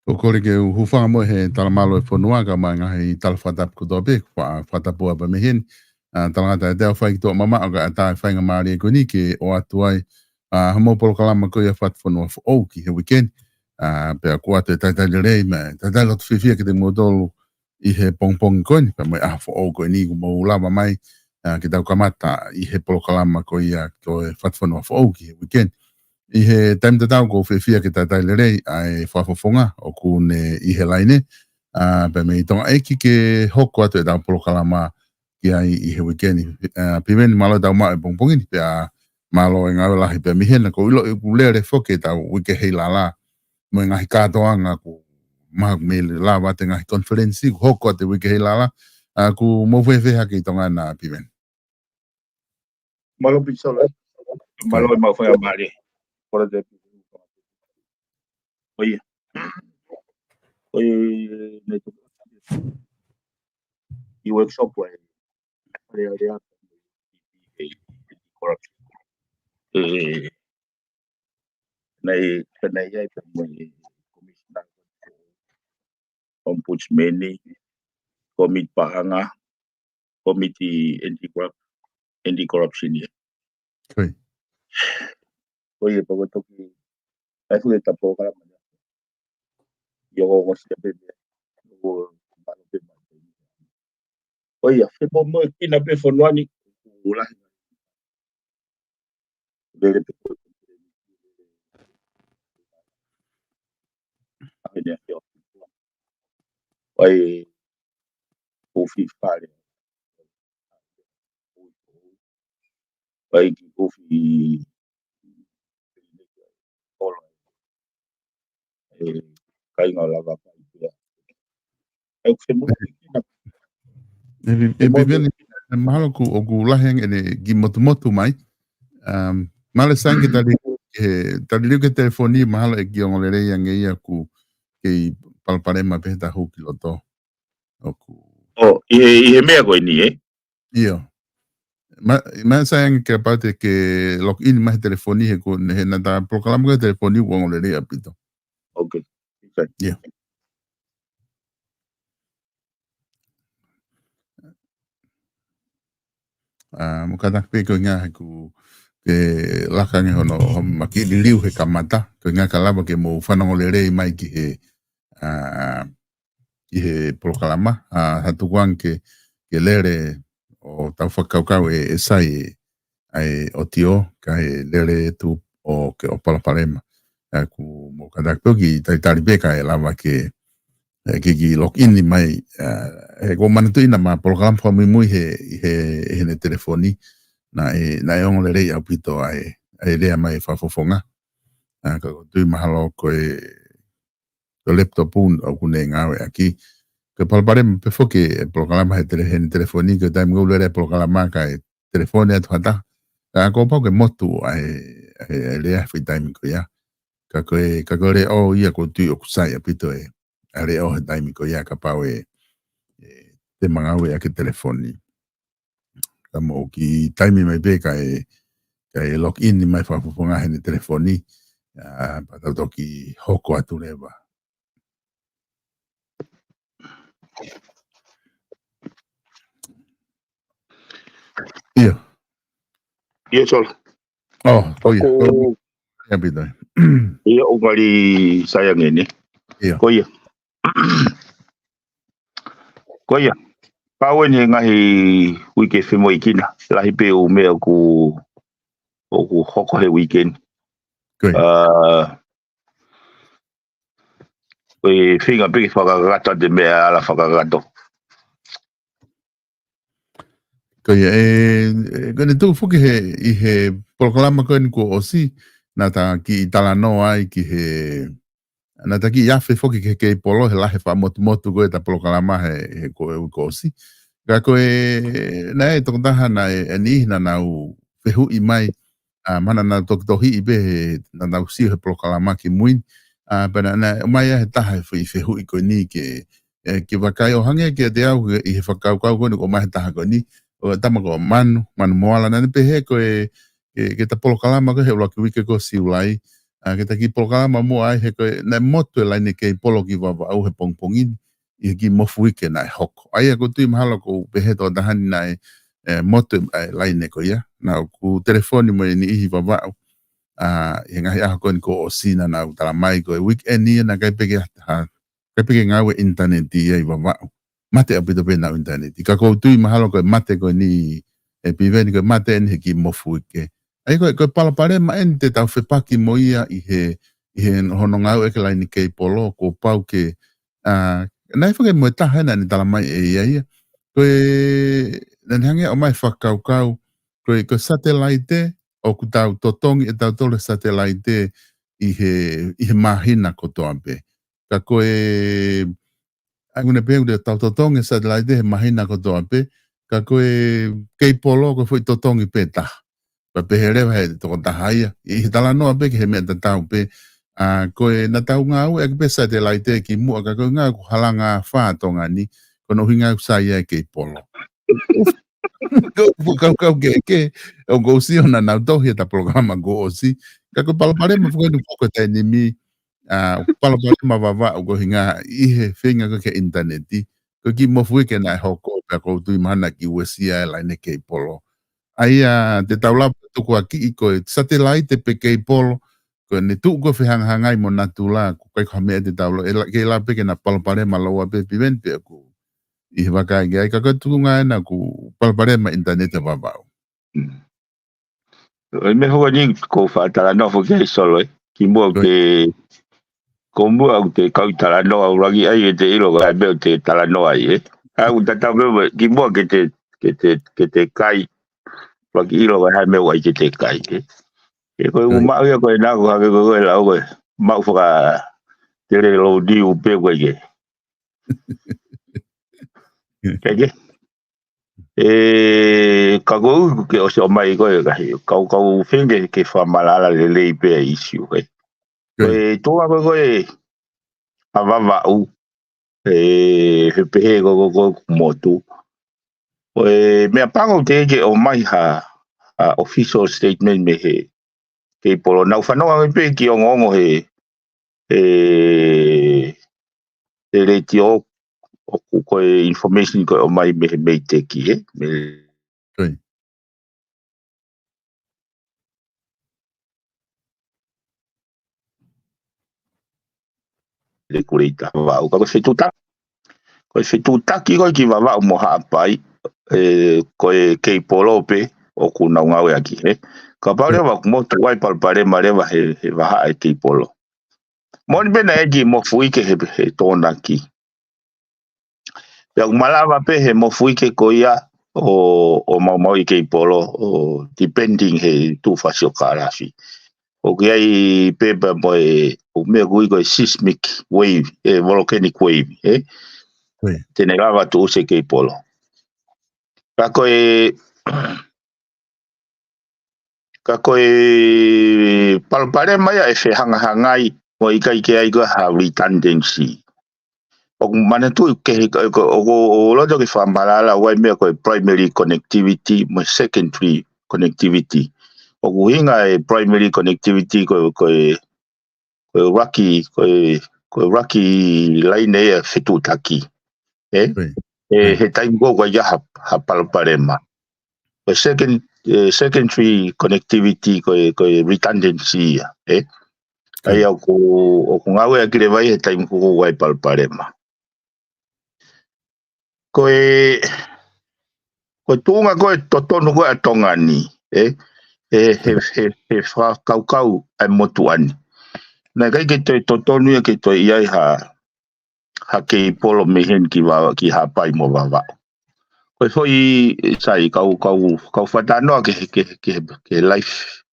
O kore ke hufanga mo he talamalo e whanua ka mai ngahi talawhatap ko tope, whatapua pa mehin. Talangata e teo whai ki tō mama o ka atai whainga maari e koni ke o atu ai. Hamo polo kalama ko ia what whanua o ki he weekend. Pea kua te taitai le rei me taitai lotu whiwhia ki te motolu I he pong koe, pa mai a fo o koe ni, mo lava mai, ki tau kamata, I he polokalama koe ia, koe whatwhanua fo o ki he weekend. I he time te tau ko whiwhia ki tā tailerei, ai whafofonga, o kune I he laine, pa mei tonga eiki ke hoko atu e tau polokalama ki ai I he weekend. Pimeni malo tau maa e pongpongini, pia malo e ngawe lahi pia mihena, ko ilo I kulea re foke tau wike hei la, mo e ngahi kātoanga ko maha mele la wate ngahi konferensi, ko hoko ate wike hei la, ku mowhewheha ki tonga na pimeni. Malo pisola, malo e mawhai a maare. Kora te oia. Oia, nei tu I workshop wa rea corruption. Nei ai pe mo commissioner ombudsman komit pahanga committee anti-corruption ye. Koi. Oia pa toki ai fu ta po kala mana. Yo go se pe go malo pe ma. Oia, fe mo kina pe fonwani ula. Dele pe Oi, o fale. Oi, o kai ngā lava pa ia. Ai ku mo kina. E beveni mahalo ku o ku laheng ene gi motu mai. Male sangi tali ke telefoni mahalo e gi ongolere yang ia ku ke palparema peta hoki loto. Oh, i mea koe ni, Iyo. Ma sayang ke aparte ke login mai telefoni he ko he na ta proclama ke telefoni ku ongolere apito. Okay. Yeah. Mukata pe ko nga ku ke lakange hono maki liu he kamata ko nga kalaba ke mo fanongolere mai ki he proclama hatu kwang ke lere o tau whakaukau e sai ai o tio ka lere tu o ke o Palapalema ku mo kadak toki tai taribeka e lava ke ki login ni mai e ko manatu ina ma program fa muy he ne telefoni na ongolere ya pito ai le mai fa fofonga ka tu mahalo ko laptop un o kunenga aquí que Palapalema pe foke programa he telefoni que time go le programa ka telefone at hata ka ko pa ke motu ai le fi time ko ya ka ko le o ia ko tu o sai apito ale o time ko ya ka pa te mangawe a ke telefoni ka mo ki time mai be ka log in mai fa fonga he telefoni pa to ki hoko atureva. Iya. Iya sol. Oh iya. Ya bida. Iya ungali sayang ini. Iya. Koia. Koia. Pawe ni ngahi wiki fimo ikina. Lahi pe o mea ku hoko he weekend. Koe whinga piki whakakata de mea ala whakakato. Koia kone tu fuki he programa koe ko osi na ta ki talano ai ki he na ta ki yafe foki ke polo he lahe fa motu koe ta programa he ko osi ka koe na e tokontaha na ni na nau fehu i mai mana na tohi i be na nau si he programa ki muin pena na mai he taha fehu i koe ni ke wakai o hange ke te au i he whakau koe ko mai taha koe ni o tama ko manu moala na pe he ko ke ta polokalama ko he ula ki wike ko siulai ke ta ki polokalama mo ai he ko na motu lai ne ke polo ki wa au he pongpongin I ki mofu wike na hoko ai ko tu mahalo ko pe he to dahani na motu lai ne ko ia na ku telefoni mo ni I wa wa e ngahi a ko o sina na utala mai ko weekend ni na kai peke ha kai peke ngawe internet I wa wa mate apito pena internet. Ka ko tui mahalo ko mate ko ni e piveni ko mate en ki mofu ke. Ai ko palapare ma en te tau whepaki mo ia i he hono ngau e ke lai ni kei polo ko pau ke nai whake mo taha na ni tala mai e ia. Koe nani hange o mai whakaukau ko satellite o ku tau totongi e tau tole satellite i he mahina ko toa pe. Ka koe angune pe de tau totongi satellite he mahina ko toa pe. Ka koe kei polo ko foi totongi pe ta. Pa pe he rewa he toko tahaia. I he tala noa pe ke he mea tau pe. Koe na tau ngau e pe satellite ki mua ka koe ngau halanga whātonga ni. Kono hinga usai e kei polo. Kau ke o go si ona na tohi ta programa go si ka ko palapare ma fuka ni foka te ni mi palapare ma va go hinga I he finga ko ke interneti ko ki mo fuke na hoko ka ko tu mana ki wesia la ne ke polo ai te taula tu ko aki ko satellite pe ke polo ko ni tu go fe hanga ngai mo natula ko kai khame te taulo ke la pe ke na palapare ma lo pe piven pe ko I waka ai ka tu nga na ku palpare ma internet ba ba. Me ho ni ko fa tala no fo ke solo ki mo te ko mo au te kau tala no au rangi ai te ilo ga be te tala no ai au ta be ki mo ke te kai wa ki ilo ga me wa ke te kai e ko ma ya ko na ko ha ko la ko ma fo ga te le lo di u pe ko ke ke ka go ke o so mai ko ga ka finge ke fa malala le pe issue ko to ko ava va u he pe go motu me apango te ke o mai ha official statement me he ke polo na fa no pe ki o ngo he le tio ko information ko o mai me te ki me le kurita va o ka se tuta ko se tuta ki ko ki va mo ha pai ko ke polo pe o ku na nga we aki ka pare va mo to wai pal pare mare va he va ha ke polo mon be na e mo fui ke he to na ki ya malava pe he mo fui ke ko ia o mau ke polo o depending he tu fa sio karafi o ke ai pe ba mo o me gui ko seismic wave volcanic wave te negava tu se ke polo ka ko palpare mai e fe hanga hangai mo i kai ke ai go ha redundancy o mana tu ke o lo do ke fa malala wai me ko primary connectivity mo secondary connectivity o hinga primary connectivity ko rocky line e fitu taki he time go ya ha palpare ma o secondary connectivity ko redundancy ai o ngawe akire vai he time ko wai palpare ma ko tunga ko totonu ko atongani he fra kau ai motuani na kai ke totonu ke to ia ha ke polo mehen ki ha pai mo va ko foi sai kau fatano ke life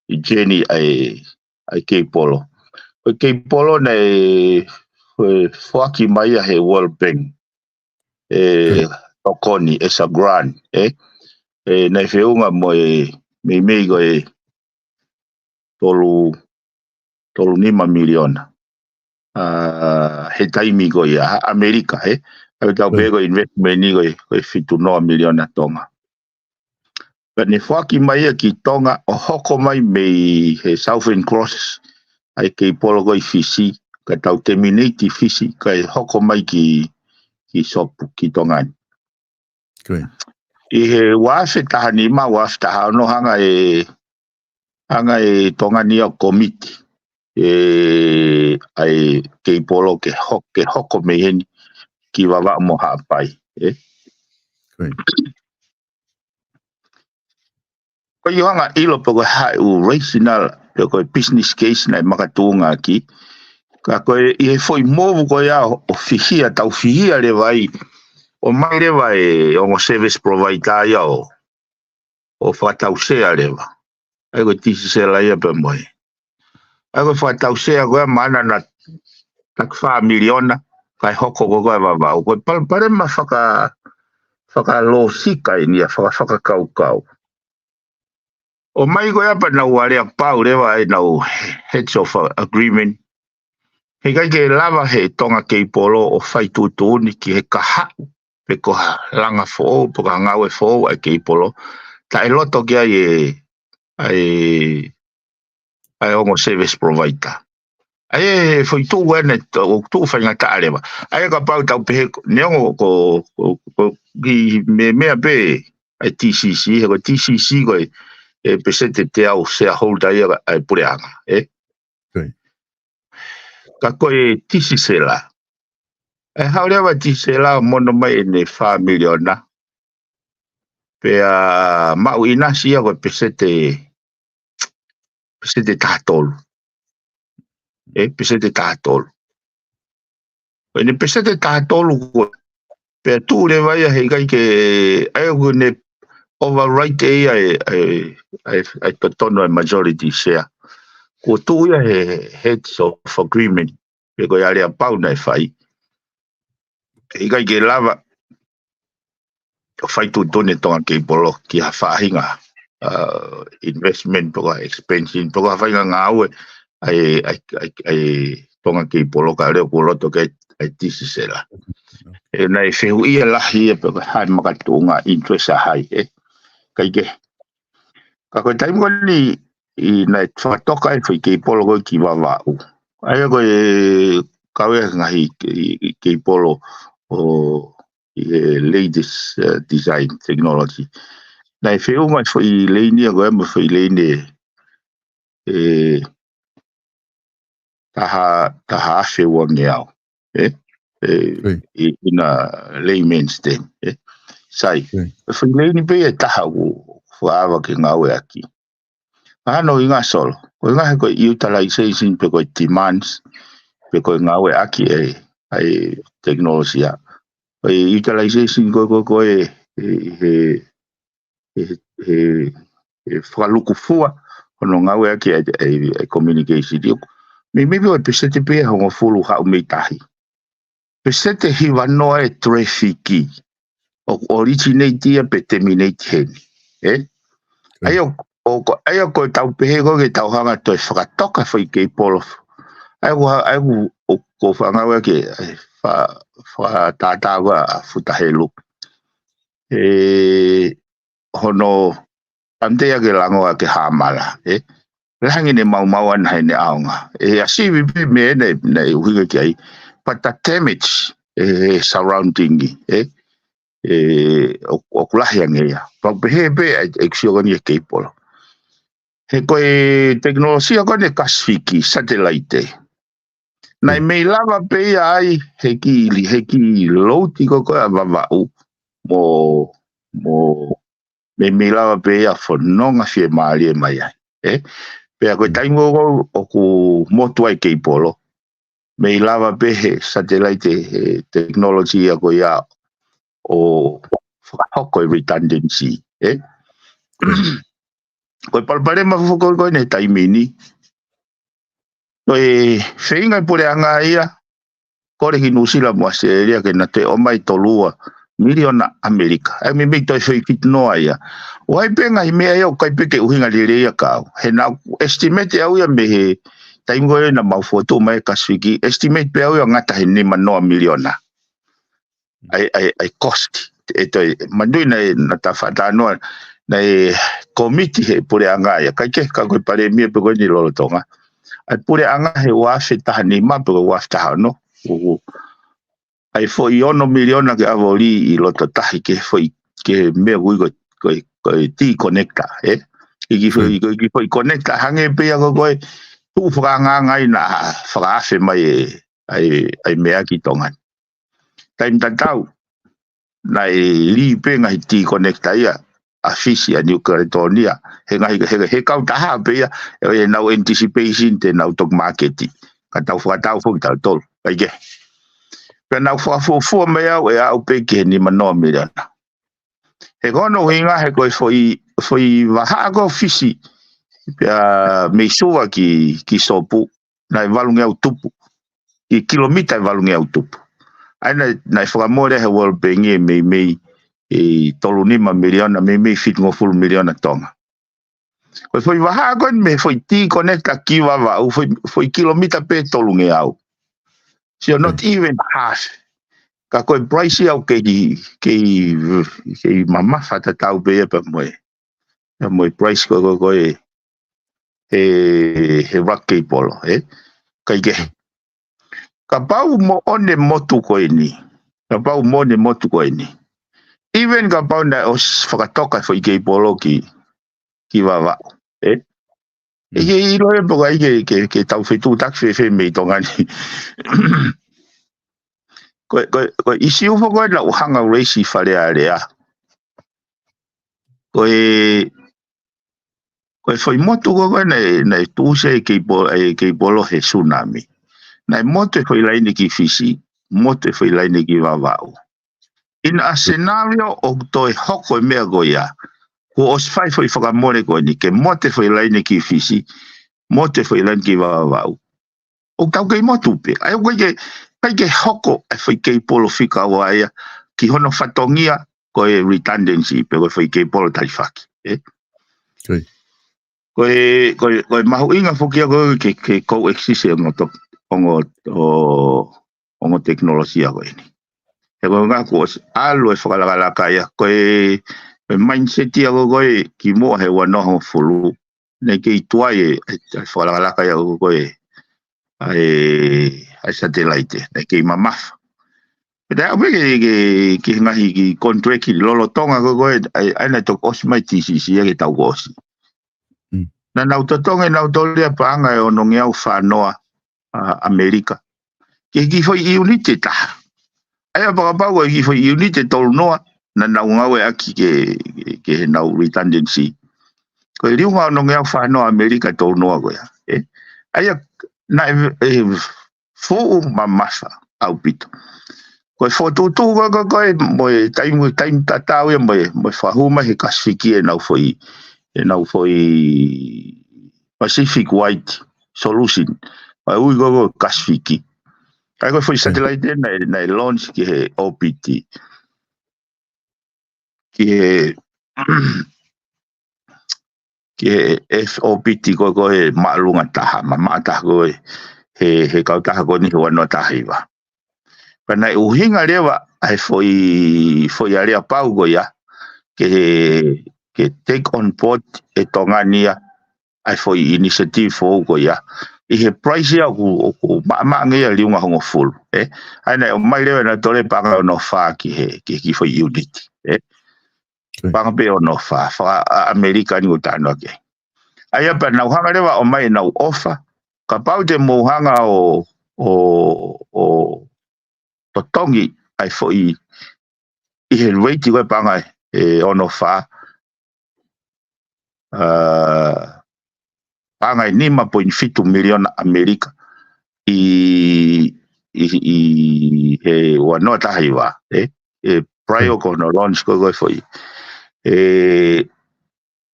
journey ai ke polo nei fuaki mai he World Bank okoni esa grant nei feunga mo me go tolu 5 miliona he taimi go ia Amerika au tau pego investment ni go fitu 9 miliona tonga ne fuaki mai ki tonga o hoko mai me he Southern Cross ai ke polo go fisi ka tau terminate fisi ka hoko mai ki sopu ki tonga i he wase tahani ma wase tahano hanga tonga ni o komiti ai ke polo ke hoko me heni ki wawa mo hapai. Ko iwanga ilo po ko hai u rational ko business case na makatunga ki ka ko I foi movu ko ya o fihia tau fihia le vai o mai le vai o service provider ya o fatau se ale va ai ko tisi se la ia pe moi ai ko fatau se ko mana na tak fa miliona kai hoko ko va ko pare ma faka lo sika ni faka kau o mai ko ya pa na wale pa ure va na heads of agreement he kai ke lava he tonga ke polo o fai tu ni ki he kaha pe ko langa fo po ka ngawe fo ai ke polo ta loto ke ai o service provider ai foi tu wene o tu fa nga ta leva ai ka pa ta pe ne ko gi me be ai TCC ko TCC ko e pesete te au shareholder ai pureanga ka koe TCC la e haurewa TCC la mono mai ne fa miliona pe mau ina sia ko pesete tatol pesete tatol ne pesete tatol ko pe tu le vai he kai ke ai ko ne override ai tono majority share ko tu ia he heads of agreement pe ko ia pau na fai e kai ke lava o fai tu tone tonga ke polo ki ha fahinga investment po expansion po fai nga au ai tonga ke polo ka le ko loto ke ai tisela e na e feu ia la ia pe ha makatunga interest hai kai ke ka ko tai mo ni I na toka e fai ke polo ko ki wawa u ai ko kawe ngahi ke polo o latest design technology na e feu mai foi leini ko mo foi leini taha afe wa ngeau ina layman's term sai foi leini pe taha u fuava ke ngawe aki ano inga solo ko inga ko utilization pe ko demands pe ko ngawe aki ai technology utilization ko faluku fua ono ngawe aki ai communication me o pesete pe ho fulu ha o meitahi pesete hiwa no e traffic o originate pe terminate ayo ko tau pehe ko ke tau hanga to whakatoka whai ke polo ayo ko whangawa ke whatatawa futahelu hono amtea ke langoa ke hamala langi ne mauan hai ne aonga asi vipi me ne uhiga ki ai but the damage surrounding o kulahi angea pa pehe pe eksiogani ke polo he koe teknolosia ko ne kasfiki satellite nai me lava pe ai he ki loti ko va mo me lava pe a fononga fie mali mai pe ko taingo o ku motu ai ke polo me lava pe he satellite technology ko ya o hoko redundancy ko palpare ma foko ko ne taimini no feinga pure anga ia ko re hinusila mo Australia ke na te o mai tolua miliona Amerika ai me to foi kit no ia wai penga I me ai o kai peke uhinga lere ia ka he na estimate au ia me he taingo na mau foto mai kaswiki estimate pe au ngata he ne mano miliona ai cost eto mandui na tafata no na committee he pure anga ia kai ke ka ko pare mi pe ko ni lo tonga ai pure anga he wa feta ni ma pe wa feta no ai foi ono miliona ke avoli I lo tahi ke foi ke me ui ko ti connecta ki foi connecta hange pe ko tu franga ngai na fra fe mai ai me aki tonga time tatau na li penga hiti connecta ia a fisi a New Caledonia he kau taha pe ia e nau anticipation te nau tok marketi ka tau whakatau fu tau tol paike pe nau fu me au e au pe ke ni mano miliona he kono hinga he koi foi waha ko fisi pe me sua ki sopu na valunge au tupu ki kilomita valunge au tupu ana na whakamore he World Bank me e tolunima miliona me fit ngoful miliona tonga ko foi waha ko me foi ti connecta ki wa foi kilomita pe tolunge au so not even half ka ko price au ke mama fata tau be pa mo price ko he rocky polo kai ke ka pau mo one motu ko ni ka pau mo ne motu ko ni even ka pau na os whakatoka foi ke polo ki wawa e ilo e poka ke tau whetu tak whe me tonga ni ko isi ufo koe na uhanga reisi whare a rea koe foi motu koe na tūse ke polo he tsunami na motu foi laini ki fisi motu foi laini ki wawau in a scenario o toi hoko mea goia ko os fai foi whakamore koe ni ke mote foi laini ki fisi mote foi laini ki wawau o tau kei motu pe ai koe ke hoko e foi kei polo fika waia ki hono whatongia koe redundancy pe koe foi kei polo talifaki koe mahu inga fukia koe ke coexiste ongo teknologia koe ni e koe ngā koe alu e whakalakalaka ia koe mindset ia koe ki mua he wanoho fulu ne kei tuai e whakalakalaka ia koe ai satellite ne kei mamafa Peta au ke ngahi ki contract ki lolo tonga koe aina tok osmai TCC ke tau gosi na nau tatonga nau tolia paanga e ono ngeau whanoa Amerika ke ki foi unite ta ai apakapau e ki foi unite tolu noa na nau ngau e aki ke nau redundancy ko i riunga ono ngeau whanoa Amerika tolu noa koe ai na fuu mamasa au pito koe whotutu koe moe time tatau e moe whahuma he kaswiki e nau foi Pacific White Solution ai ui gogo kaswiki ai koe foi satellite na launch ki he OPT ki he FOPT koe maalunga taha mama taha koe he kautaha koe ni he wanoa taha iwa Pana uhinga lewa ai foi area pau goia ke take on board e tongania ai foi initiative fo goia i he price ya ku ma ngia liunga hongo full ai na mai lewa na tole panga no fa ki foi unity panga pe no fa America ni utano ke ai pa na hanga lewa o mai na offer ka pau de mo hanga o totongi ai foi i he rate koe panga ono wha panga 5.7 miliona Amerika i he wanoa taha iwa prior kono launch koe foi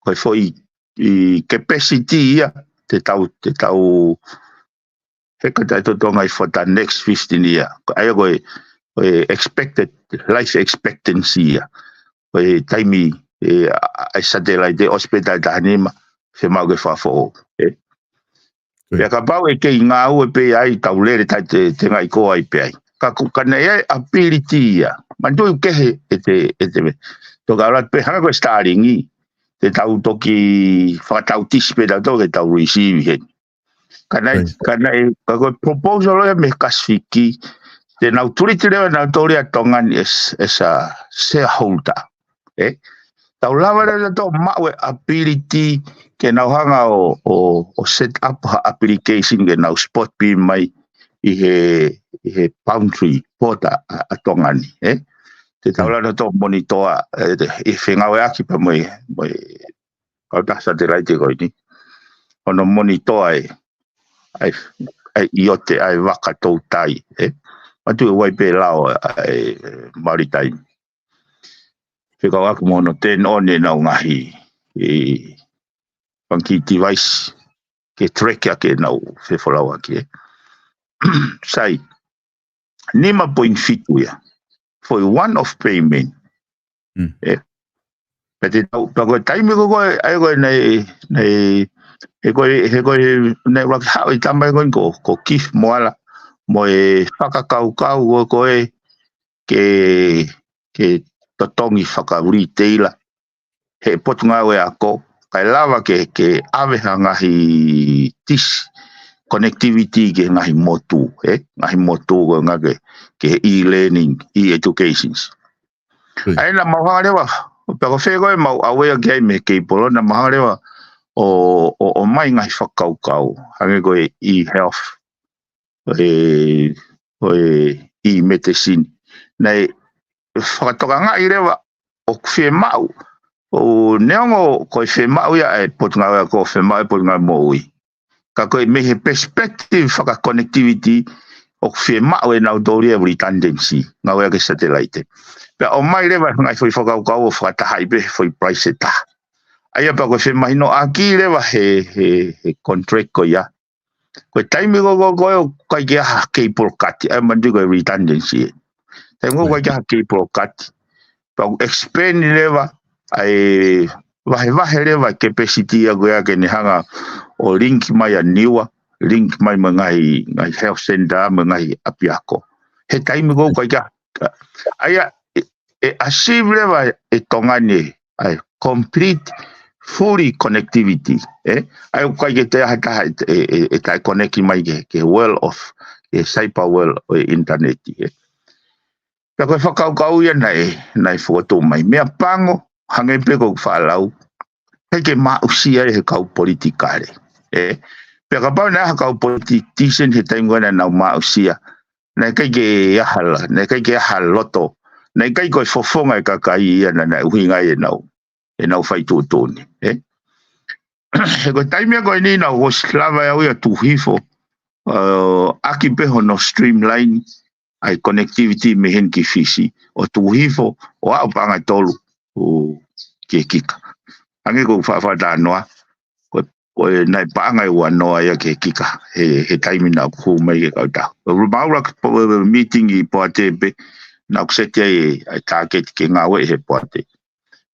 koe foi i capacity ia te tau heka tai totonga i for the next 15 year ai koe expected life expectancy koe taimi ai satellite hospital tanima se mau ke fafo ya ka pau e ke ngau e pe ai taulere tai te ngai ko ai pe ai ka nei ability ya mandu ke e te to garat pe hanga ko starting i te tau toki fa tau tispe da to ke tau receive he kana ka ko proposal e me kasfiki te nau turiti lewa nau toria tongan esa shareholder tau lava le to mawe ability ke nau hanga o set up application ke nau spot pi mai i he boundary pota a tongani te taula no to monitor e whengawe aki pa moe kau tasa te rai te koi ni ono monitor ai i o te ai waka tau tai matu e wai pe lao maritai whikau aku mono ten one nau ngahi panki device ke track ke nau whewholau aki sai nima point fitu ya for one of payment pete tau taimi ko ai ko nei he ko nei rock how it am going ko kif moala mo e whakakau ko ke totongi whakauriteila he potunga we ako kai lava ke aveha ngahi tis connectivity ke ngahi motu ngahi motu ko ngake ke e-learning e-educations ai na maharewa pero fego e mau awe ke me ke polo na maharewa o mai ngahi whakau hange ko e-health e-medicine nei whakatoka ngai rewa o whi mau o neongo ko whi mau ia e potunga wea ko whi mau e potunga moui ka koe me he perspective whaka connectivity o whi mau e nau dori e redundancy ngā wea ke satellite pia o mai rewa ngai whi whakau o whakatahai be whi price e ta aia pa ko whi mahino aki rewa he contract ko ia koe taimi ko kai kia ha cable cut ai mandi ko redundancy taimi ko kai kia ha cable cut pa expand rewa ai wahe rewa capacity a goia ke ni hanga o link mai a niwa link mai ngai health center ngai apiako he taimi ko kai kia aia achieve rewa e tongani ai complete fully connectivity ai kai ke te hata e tai connect mai ke well of cyber well internet ka ko whakau ia nei foto mai mea pango hange pe ko whalau ke mausia he kau politikare pe ka pau na kau politician he tai ngona na mausia nei ke yahala nei ke haloto nei kai ko fofonga ka kai ia na uhinga e nau fai tūtoni he ko taimia ko ni na o slava ya uia tuhifo aki pe hono streamline ai connectivity me hen ki fisi o tuhifo o a panga tolu o ke kika ange ko fa da noa ko nai panga e noa ya ke kika he taimina ko mai ke kauta rumaura meeting I poate pe na kusete ai target ke ngawe he poate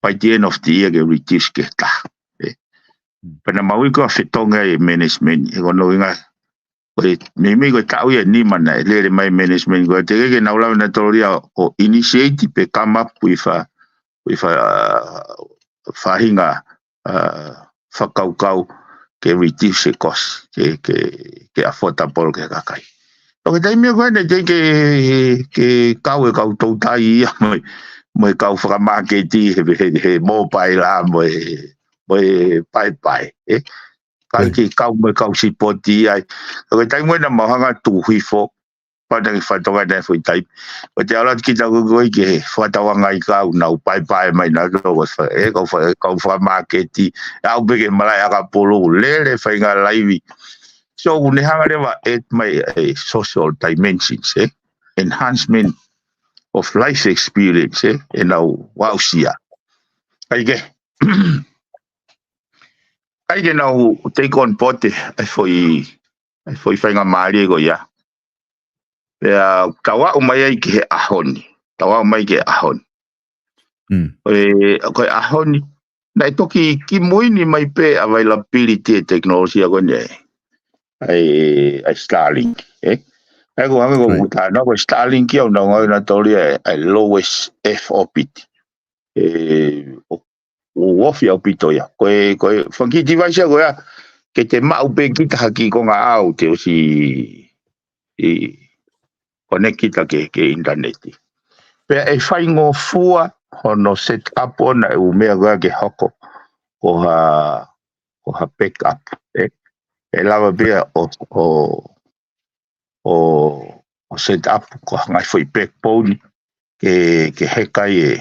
by the end of the year ke reduce ke ta pena maui ko fitonga e management e kono inga me ko tau ia ni mana le mai management ko te ke na ula na toria o initiate pe come up with a fahinga whakaukau ke reduce cost ke affordable ke kakai o ke taimia koe ne te ke kau e kau tau tai ia mo kau whakamaketi he mobile a mo pai kai kau mo kau sipoti ai o tai mo na mahanga tu hifo pa na fatonga na foi tai o te ala ki ta go ke fatawanga I kau na pai mai na go kau whakamaketi au bege malai aka polo le whainga live so ne hanga rewa at my social dimensions enhancement of life experience now wow sia ai ke now take on pote ai foi whainga maari go ia pea kawa umai ke ahoni tawa mai ke ahoni ko ahoni na toki ki muini mai pe availability technology go ne ai Starlink ai ko ame ko uta no ko Starlink yo no na tori ai lowest F orbit o wofi opito ya ko funky device go ya ke te mau pe kita haki ko nga au te si connect kita ke internet pe ai fai ngo fua hono set up ona u me ga ke hoko ko ha backup e lava be o o set up ko ngai foi backbone ke hekai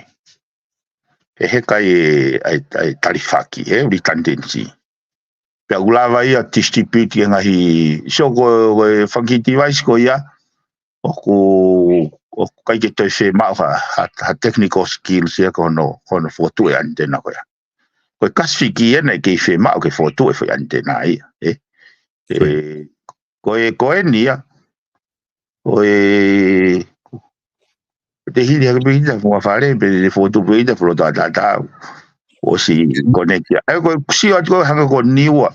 ai tarifaki redundancy pe ulava ia distribute ngai so go funky device ko ia o kai ke te fe ma ha technical skills ia ko no foto e antena ko ia ko kasfiki ena ke fe ma ke foto e foi antena ia ko nia o te hiri ha be mo fare pe foto pe de foto da o si connect ya ko si ko hanga ko niwa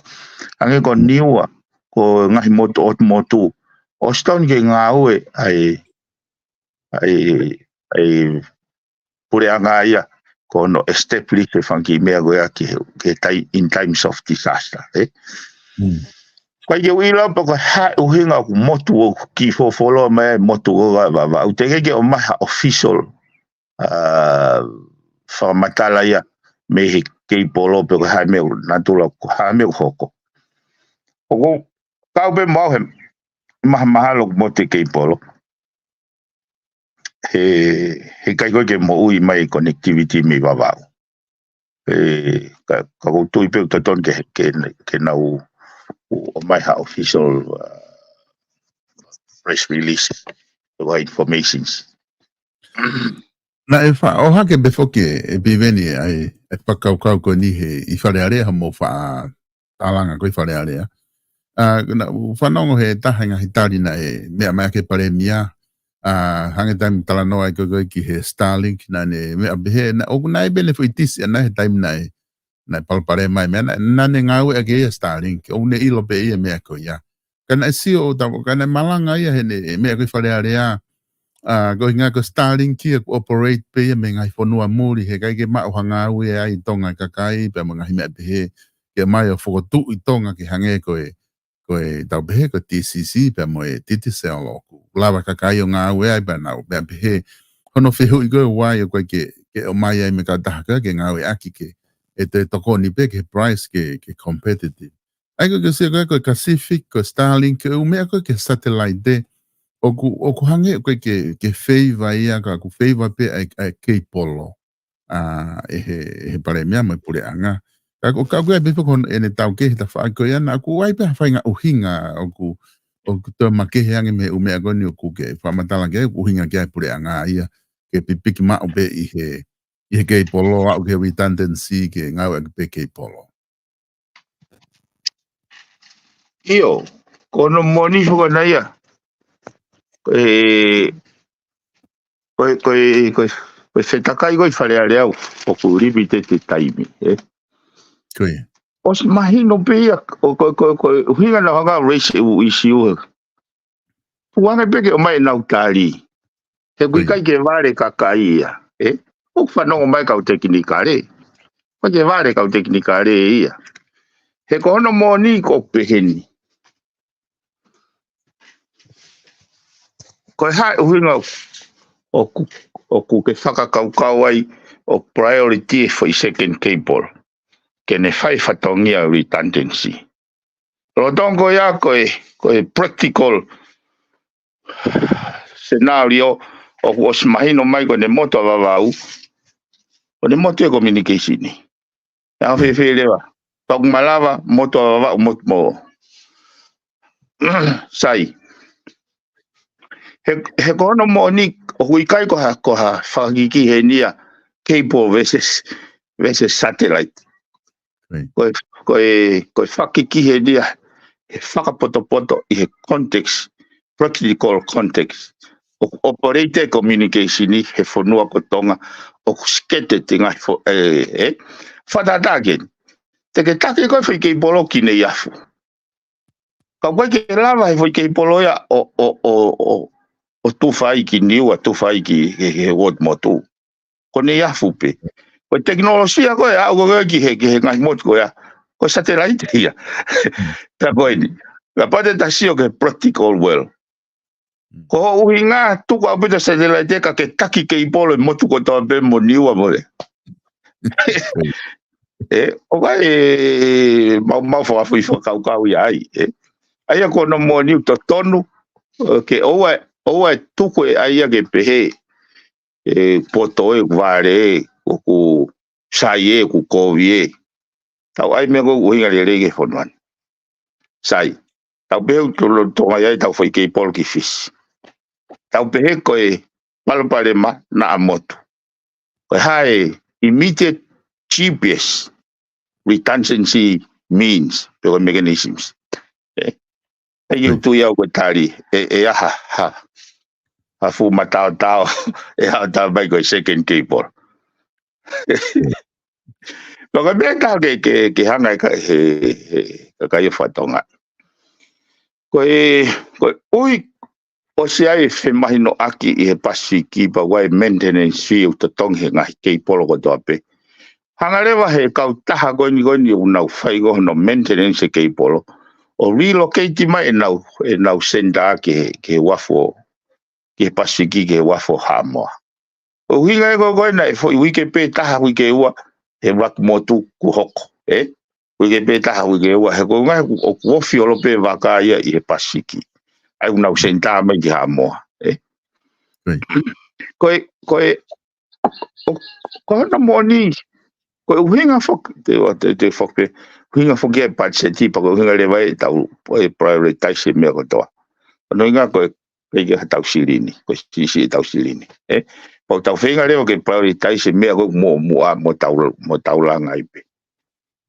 ko ngai moto o stone ke ngawe ai pure anga ia ko no establish funky me go ya ke in times of disaster ko ye wila pa ko ha o hinga ko moto ki follow me moto va o te ke o ma official fa matala ya me ke polo pe ko ha me natula ko ha me hoko o ka be mo hem mahalo mo te ke polo he kai ko ke mo ui mai connectivity me va ka ko tu pe to ton ke na o my official press release the informations na e fa o ha ke be foke e biveni ai e pakau ko ni he I fare are ha mo fa talanga ko I fare are na fa no he ta hanga hitari na e me ma ke pare mia hanga time tala no ai ko ki he Starlink na ne me be na o na e benefitis na he time na palpare mai me na ne ngau e ke Starlink o ne ilo be e me ko ya kana si o ta kana malanga ia he ne me ko fare are go hinga ko Starlink ki operate pe me ngai fonua muri he kai ke ma o hanga u e ai tonga kakai pe mga hime be ke mai o fo tu I tonga ki hange ko ta be ko TCC pe mo e TTCL loku lava kakai o nga u e ai pe na be be hono fe hu go wai ko ke o mai ai me ka ta ka ke nga u aki ke e te toko ni pe ke price ke competitive ai ko se ko Pacific ko Starlink o me ko ke satellite de o ku hange ko ke favor ia ka ku favor pe ai ke polo he pare mia mai pure anga ka ko be ko ene tau ke ta fa ko ia na ku ai pe fa inga uhinga o ku to make hange me me agoni o ku ke fa matala ke uhinga ke pure anga ia ke pipiki ma o be I ke polo au ke redundancy ke ngau pe ke polo io kono moni fo na ia ko se takai go fare ale au o ku limite te time Koe. Os mahino pe ko hinga na hanga race u issue puanga pe ke o mai na utali he kui kai ke vale kakai ia o fa no mai ka teknikale ko ke vale ka teknikale ia he kono moni ko peheni ko ha hinga o ku ke whakakaukau ai o priority for second cable ke ne whai whatongia redundancy. Rotongo ia koe practical scenario o os mahino mai ko ne moto wawau o ne moto e communication ni. Ia whewhe lewa. Tok malawa moto wawau moto mo. Sai. He kono mo ni o hui kai ko ha whakiki he nia cable versus satellite. Koe whakiki he nia he whakapoto I he context, practical context. O operator communication ni he whanua ko tonga o skete te ngai whatataken. Te ke take koe whai polo ki ne iafu. Ka koe ke lava he whai polo ia o tufai ki niua, tufai ki he wot motu. Ko ne iafu pe. Ko teknolosia koe au koe ki he ngai motu koe ko satellite ia. Ta koe ni. La pate ta sio ke practical well. Ko uhi ngā tuku au pita satellite ka ke taki ke ipolo motu ko tawa pe mo niua mo le. O kai mau whakawhi whakaukau ia ai. Aia ko no mo niu to tonu Okay, oa tuku e aia ke pehe e poto e vare ku sai e ku kovi e. Tau ai me ko uhinga le rege fonuan. Sai. Tau pehe tolo tonga iai tau fai kei pol ki fish. Tau pehe ko e palapare ma na amotu. Ko hae immediate GPS retention means or mechanisms. E iu tu iau ko tari e aha ha fu matao tao e ha tau bai ko second kei pol. Paka mea ka ke hanga ka ka i whatonga. Ko ui o se ai whi mahi no aki i he Pasifiki pa wai maintenance fee o te tonghe ngahi kei polo ko toa pe. Hanga rewa he kau taha goni o nau whaigo no maintenance kei polo. O relocate mai e nau senda ke wafo ke Pasifiki ke wafo hamoa. O hinga e ko na e fo i wike pe taha wike ua he wak motu ku hoko, wike pe taha wike ua he ko ngai o wofi o lope waka ia i he Pasifiki. Ai unau senta mai ki hamoa, Ko na moni ko uhinga fok te fok pe uhinga fok e budget pa ko uhinga le vai tau e prioritize me ko to no inga ko ke tau silini ko si tau silini po tau finga le ke prioritize me ko mo tau langa ipe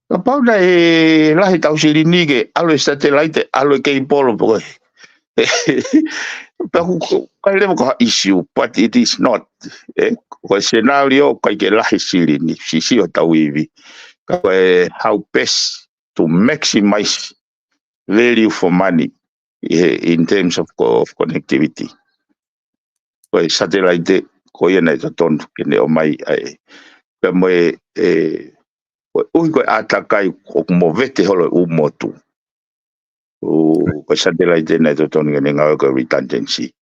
ka pau na e la tau silini ke alo satellite alo ke polo po Kale ko issue, but it is not. Ko scenario ko ke lahi silini, sisi o tawivi. How best to maximize value for money in terms of connectivity. Ko satellite ko yana to ton ke ne o mai ai. Pe mo ui ko atakai ko mo vete holo u motu. Ko satellite na to ton ke nga ko redundancy.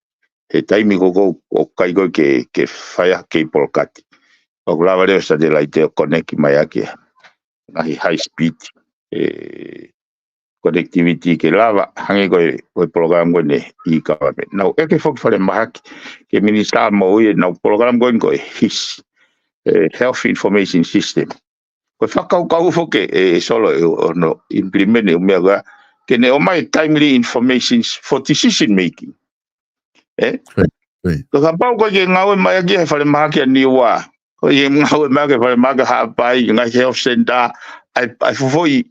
He taimi ko kai ko ke whaia kei polkati. O kulawa leo satellite o connect mai ake. Ngahi high speed connectivity ke lava hangi ko program ko ne i government. Now eke fok fale mahaki ke minister mo uye now program ko his health information system. Ko whakau fok solo no implement e umea ke ne o mai timely information for decision making. Ko ka pau ko ke ngau mai ke fale mahaki ni wa. Ko ye ngau mai ke fale mahaki ha pai nga health center ai foi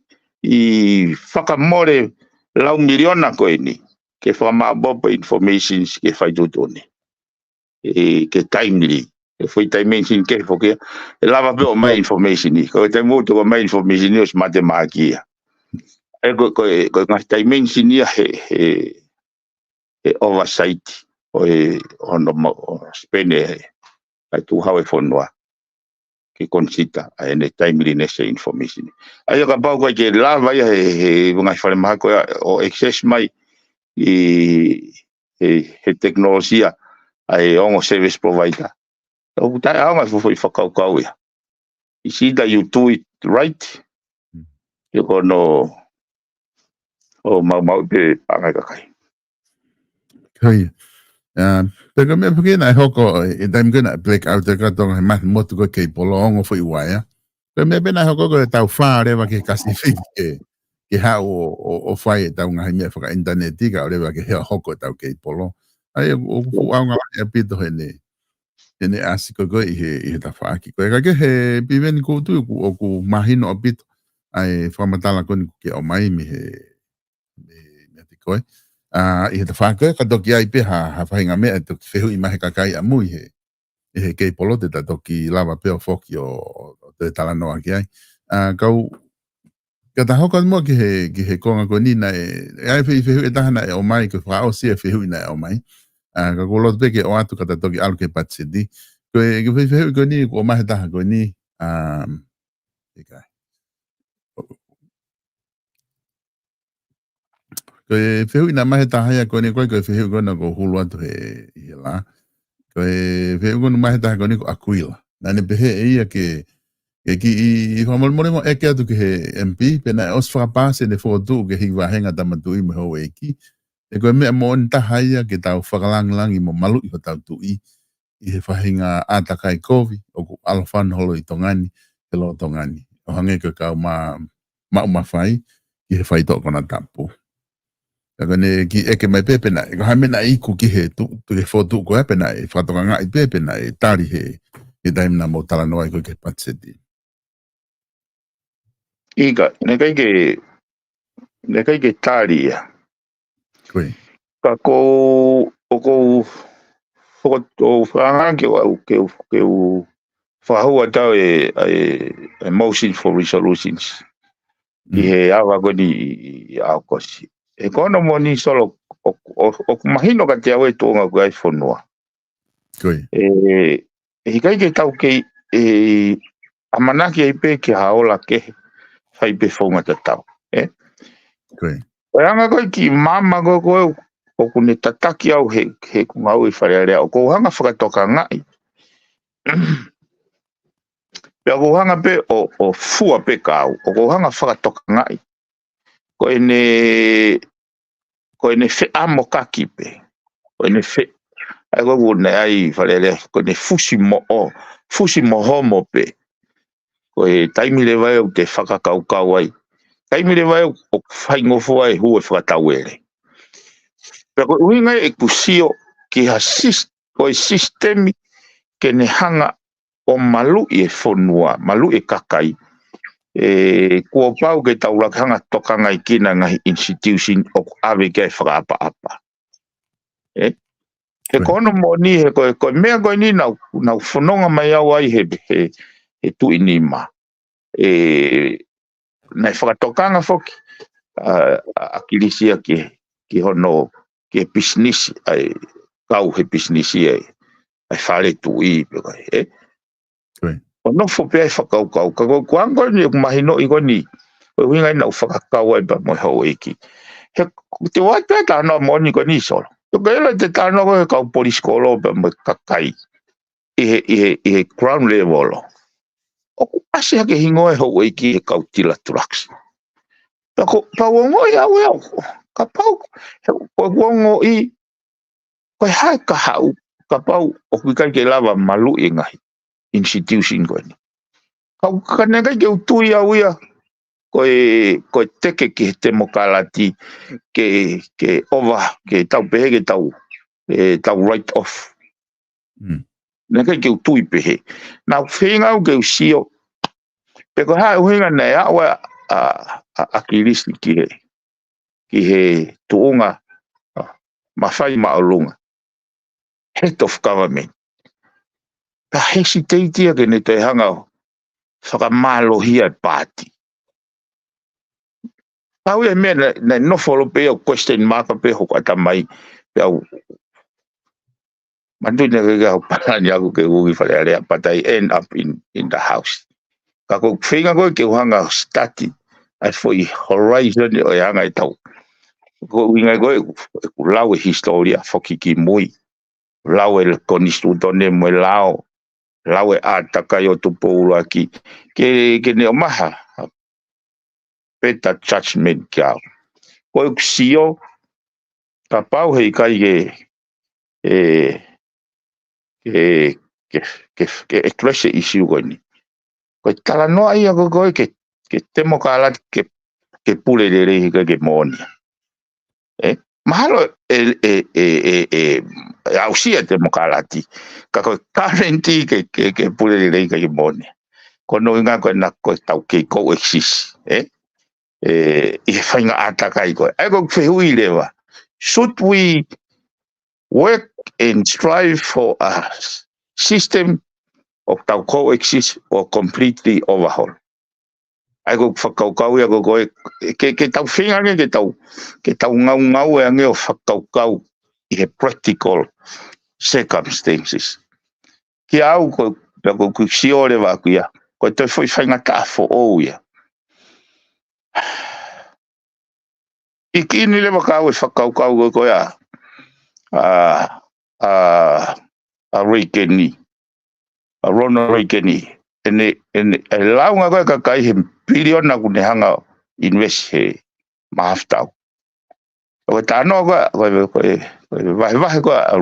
i whakamore lau miliona ko ni ke whama bopa information ke whai tutone ke timely ke whai dimension ke whokia e lava pe o mai information ni ko te mutu o mai information ni o smate maakia e ko ngā dimension ni he oversight o spene ai tu hawe whanua ke consider ane timeliness information. Ai ka pau ko ke lava ia he ngai whare maha ko o access mai he teknologia ai ongo service provider. O tai anga fo whakau ia. It's either you do it right, you go no mau pe pangai kai. Kai. Pega me porque na hoko e time gonna break out the gato he mas moto ko ke polongo foi waia. Pe me bena hoko ko tau fa re ke kasi ke ha o fai tau nga me fa internet ka re ke hoko tau ke polo. Ai o anga e pito ne asiko ko i ta fa ki ko ke he biven ko tu o ku mahino pito ai fa matala ko ke o mai me me te ko I te whākau, ka toki ai pe ha whainga mea, toki whehu I mahe kakai a mui he kei polo te ta toki lava peo whoki o te talanoa ki ai. Kau, ka ta hoka mua ki he konga ko ni na ai whehu e tahana e o mai, ko whao sia whehu na e o mai. Ka kolot peke o atu ka ta toki alu ke patsidi. Ko e whehu ko ni, ko o mahe taha ko ni, ko e whehu ina mahe tahaya ko ni koe ko e whehu kona ko hulu atu he la. Ko e whehu kona mahe taha ko ni ko Aquila. Nane pehe e ia ke ki I whamolmore mo eke atu ke he MP, pena e os whakapase ne whotu ke hi wahenga tamatu I meho e ki. E koe mea mo on tahaia ke tau whakalangilangi mo malu i ho tau tui i he whahinga ātakai kovi o ku alawhan holo i tongani te lo tongani. O hange ke kau mawhai i he whai tō kona tapu. Ka ne ki eke mai pepena, e ko hamena iku ki he tu ke fotu ko hepena e whatoka ngā i pepena e tari he e daimna mo tala noa i ko ke patseti. Ika, ne kai ke tari ia. Koe. Ka o whanga ke u whahua tau e motion for resolutions. I he awa koni i aokosi. E kono mo ni solo o mahino ka te awe tōnga ku ai whanua. Koe. E kai ke tau kei amanaki ai pe ke haola ke whai pe whaunga ta tau. Koe. O anga koe ki mama koe o kune tataki au he kungau i wharearea. O kou hanga whakatoka ngai. Pea kou hanga pe o fua pe kau. O kou hanga whakatoka ngai. Koe ne whe amo kaki pe. Koe ne whe. Ai koe kune ai wharearea. Koe ne fusi mo homo pe. Koe taimire vai au te whakakaukau ai. Taimire vai au whaingofo ai hua whakatauere. Pea koe uhinga e kusio ki ha koe sistemi ke ne hanga o malu i e whonua, malu e kakai. Kua pau ke taulak hanga toka ngai kina ngai institution o awe ke whakaapa-apa. He kono mo ni he koe mea koe ni nau whanonga mai au ai he tui ni ma. Nei whakatokanga whoki a kilisia ki hono ke business ai kau he business ai whare tui pe koe. O nofo pe ai whakaukau. Ka koe kuango ni mahino i koni. Koe wingai nau whakakau ai pa mo hau eki. He te wai pia tāna moni koni solo. Ko ela te tāna koe kau poliskolo pa mo kakai. I he ground level. O ku pasi hake hingoe hau eki he kau tila traks. Pa wongo i au au. Ka pau. Koe wongo i. Koe hae ka hau. Ka pau o kuikai ke lava malu i ngai. Institution koe ni. Kau kanega ke utui au ia. Koe teke ki te mokalati ke over, ke tau pehe ke tau write off. Nega ke utui pehe. Nau whenga au ke usio. Peko hae uhinga nei awa a kirisi ki he tuunga mawhai maolunga. Head of government. Ka hesiteitia ke ne te hanga whakamallohia pāti. Pau e mea na nofolo pe au question mark pe hoko ata mai pe au mandu ne ke au palani aku ke ugi wharearea but I end up in the house. Ka ko whinga koe ke uhanga stati ai for horizon o e hanga i tau. Ko winga koe lau e historia whoki ki mui. Lau e konistu tone mo e lao. Lau e ataka i o tupo ula ki. Ke ne o maha. Peta judgment kia. Koe kusio. Ka pau hei kai ke address e issue koe ni. Koe tala noa ia koe ke temo ka alat ke pule de rehi ke mooni. Mahalo au sia temo ka alati. Ka koe currenti ke pule de rehi ke mooni. Kono inga koe na koe tau ke coexist. I whainga atakai koe. Ai koe whehui lewa. Should we work and strive for a system of tau coexist or completely overhaul? Ai koe whakaukau ia koe ke tau whinga ke tau ngau e ange o whakaukau i he practical circumstances. Ki au koe kuksio lewa aku ia. Koe toi whainga tāwho ou ia. I kini lewa kau e whakaukau koe a Reagani, a Ronald Reagani. E launga koe kakai he biliona kune hanga invest he mahaftau. O ta no ko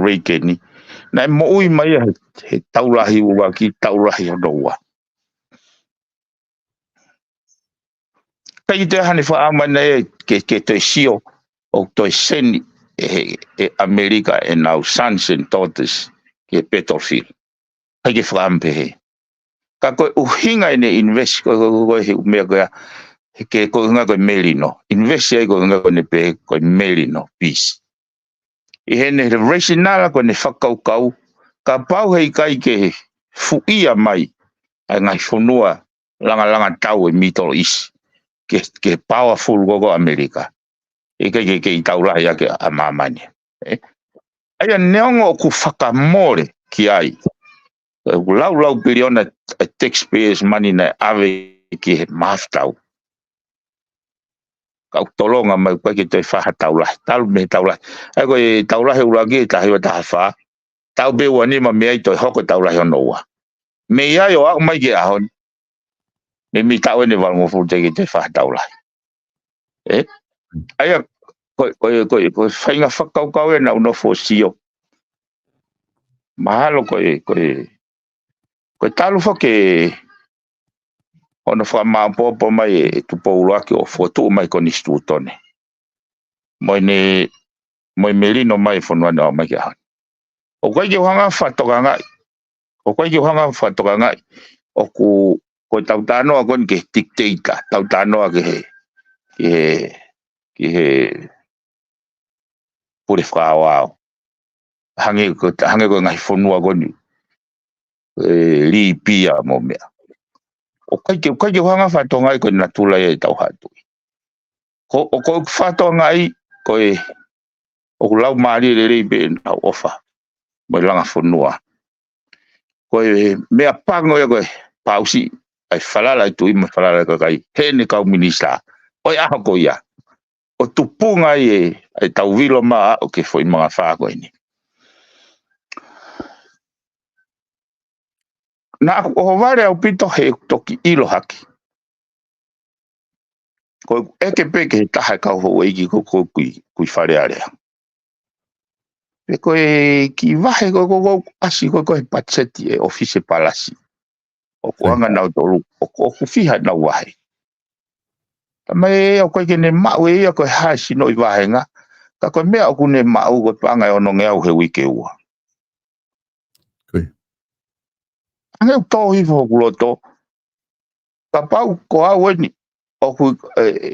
Reagan ni. Na mo ui mai he taurahi ua ki taurahi o noa. Kai te hane wha amana ke toi sio o toi seni e Amerika e nau sons and daughters ke Battlefield. Kai ke whaampe he. Ka koe uhinga ine invest koe he umea koe ke koe unga koe Merino. Invest ai koe unga koe ne pe koe Merino peace. I hene rationala koe ne whakaukau. Ka pau hei kai ke fuia mai ai ngai whonua langa tau e Middle East. Ke powerful gogo Amerika. E ke I taurahi ake a mamani. Aia neongo ku whakamore ki ai. Lau biliona taxpayers money na ave ki he maftau. Kau tolonga mai koe ki toi whaha taurahi. Talu me taurahi. Ai koe taurahi uragi e tahi wa taha wha. Tau be wani ma mea I toi hoko taurahi onoa. Me iai o au mai ki ahon. Me mi tau ene walngofu te ki toi whaha taurahi. Aia koe whainga whakaukau e na uno fosio. Mahalo koe talu whake ono whamaapopo mai e tupo uruaki o fotu mai koni stutone. Moi Merino mai whanuane o mai ki ahon. O koe ki uhanga whatoka ngai. O koe tautanoa kon ke dictator. Tautanoa ki he pure whaawao. Hange koe ngai whanua koni. Li pia mo mea. O kai ke hanga whatoa ngai koe natula e tau hatui. O koe whatoa ngai koe o lau maari rei be na ofa. Moi langa whanua. Koe mea pango e koe pausi. Ai whalala tui me whalala koe kai. Hene kau minista. Oi aho koe ia. O tupunga e tau vilo maa o ke foi mga whako ini. Na o vare au pito he toki ilo haki. Ko eke peke he taha kau ho eiki ko kui whare area. E koe ki vahe ko asi ko he patseti e office palasi. O kuanga nau toru, o kufiha nau vahe. Tamai o koe ke ne mau e ia koe hasi no I vahe nga. Ka koe mea o kune mau ko panga e ono ngeau he wike ua. Ange o tohi fo kuloto. Ka pau ko au eni. O ku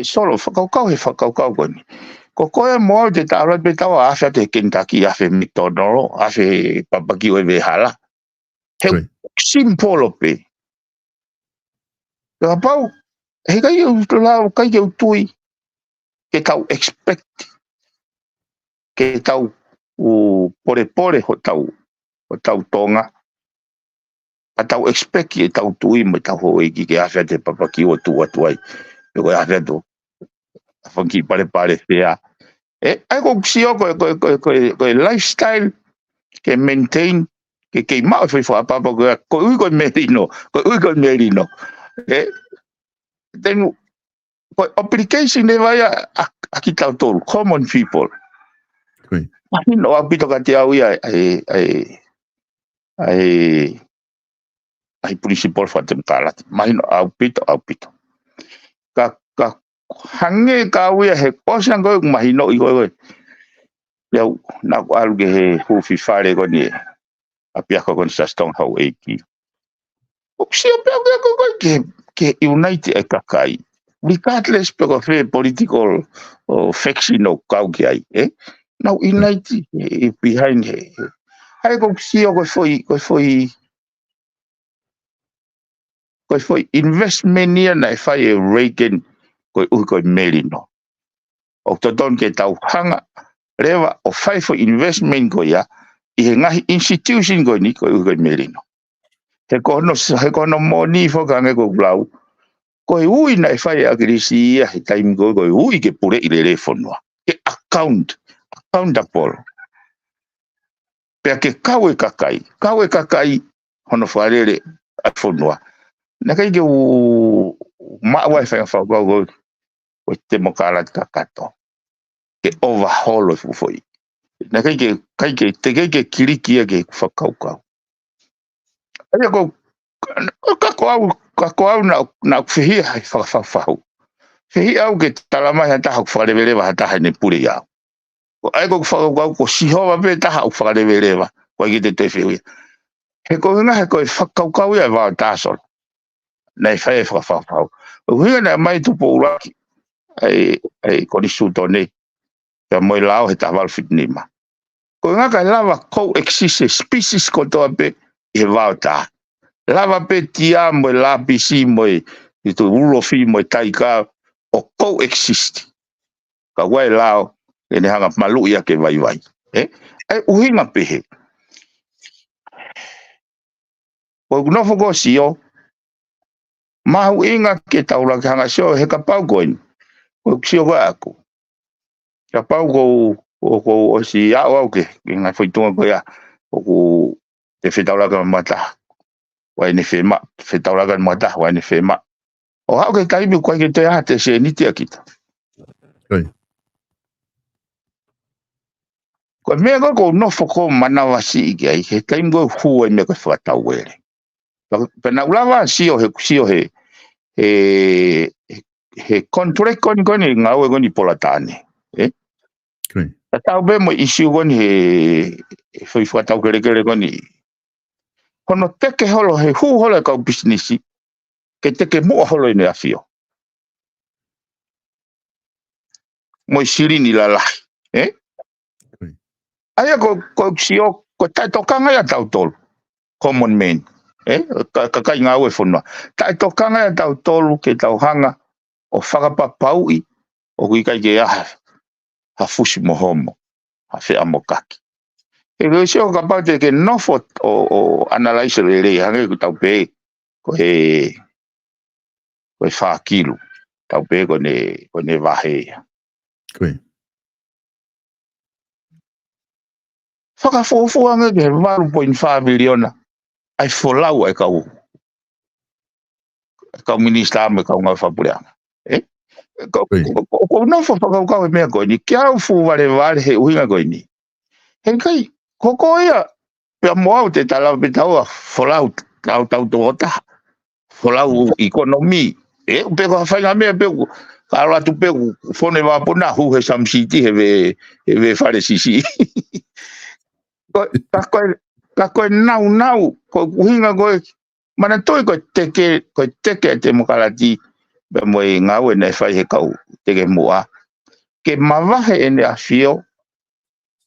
solo whakaukau he whakaukau koni. Ko koe moa te tāra pe tawa awhia te Kentucky, awhia McDonald, awhia papaki o e hala. He simpolo pe. Ka pau, he kai au lao, kai au tui, ke tau expect, ke tau pore ho tau tonga. A tau expect e tau tui me tau ho eki ke awhia te papaki o tu atuai. E koe awhia tu. Whanki pare whea. Ai ko sio ko lifestyle ke maintain ke mau foi fo apa ko ui ko Merino. Then ko application ne vai aki tau tolu common people. Mahino apito ka te au ia ai principal fa tem kala. Mahino apito. Ka hange ka uia he kosan ko mahino I ko Yau na ko alu he hufi fare ko ni apia ko sa stong hau eki. O sio pe ke unite e kakai. Regardless pe ko fe political faction o kau ki ai, Now unite behind he. Hai ko sio ko foi investment ni na fai Reagan ko Merino. O toton ke tau hanga rewa o fai for investment ko ia I he ngahi institution ko ni ko Merino. He kono moni fo kange ko blau. Ko ui na fai agrisi ia he time ko ui ke pure I le fonwa. Ke accountable. Pe ke kawe kakai hono farere a fonwa. Na kai ke ma wa fai fa go te mokala kakato. ke overhaul fu foi na kai ke te ke kiriki ke whakaukau ai ko ka au na whihia hai whakawhau whihia au ke talamai ha taha whakarewelewa ha taha ne pure iau ko ai ko whakau ko sihoa pe taha whakarewelewa ko i te te whihia he ko hinga he ko whakaukau ia wao tāsol nei whae whakawhau o hinga na mai tupo uraki ai ko ni suto nei ka moi lao he taha walwhitnima ko hinga ka lava coexist species ko toa pe i wao tā lava pe tia mo la pisi mo i tu ulofi mo taika o coexist ka wai lao e ne hanga malu ia ke vai ai uhinga pe he ko no fo sio mau inga ke taula ka hanga sio he ka pau koin ko sio ko aku ka pau ko o si au ke nga foi tunga ko ya ko te fetaula ka mata wai ni fema fetaula ka mata wai ni fema o hau ke taimi ko ke te ate se ni te akita ko me ko no fo ko mana wasi ke ai ke taimi go hu me ko fa tawele pena ulava sio he contract kon nga we goni polatane tau be mo issue goni he foi tau kere goni kono teke holo he hu holo ka business ke teke mo holo ne afio mo sirini la aya ko sio ko ta tokanga ya tau tol common man ka nga we fono ta tokanga ya tau tolu ke tau hanga o whakapapaui o kui kai ke aha ha fusi mohomo ha fe amokaki e reo seo ka pate ke nofo o analyse le hange ku tau pe ko he whakilu tau pe ko ne wahe whakafofu hange ke 1.5 miliona ai folau ai kau minister me kau ngā whapureanga ko no fo ka me ko ni kia fu vale he uinga ko ni he kai ko ia pe mo te tala pe tau folau tau tota folau economy pe ko fa nga me pe ala tu pe fone va pona hu he sam city he fare sisi ka ko nau ko uinga ko mana toi ko teke te mo kalati be mo nga we ne fai he kau te ke mua ke mawahe ene afio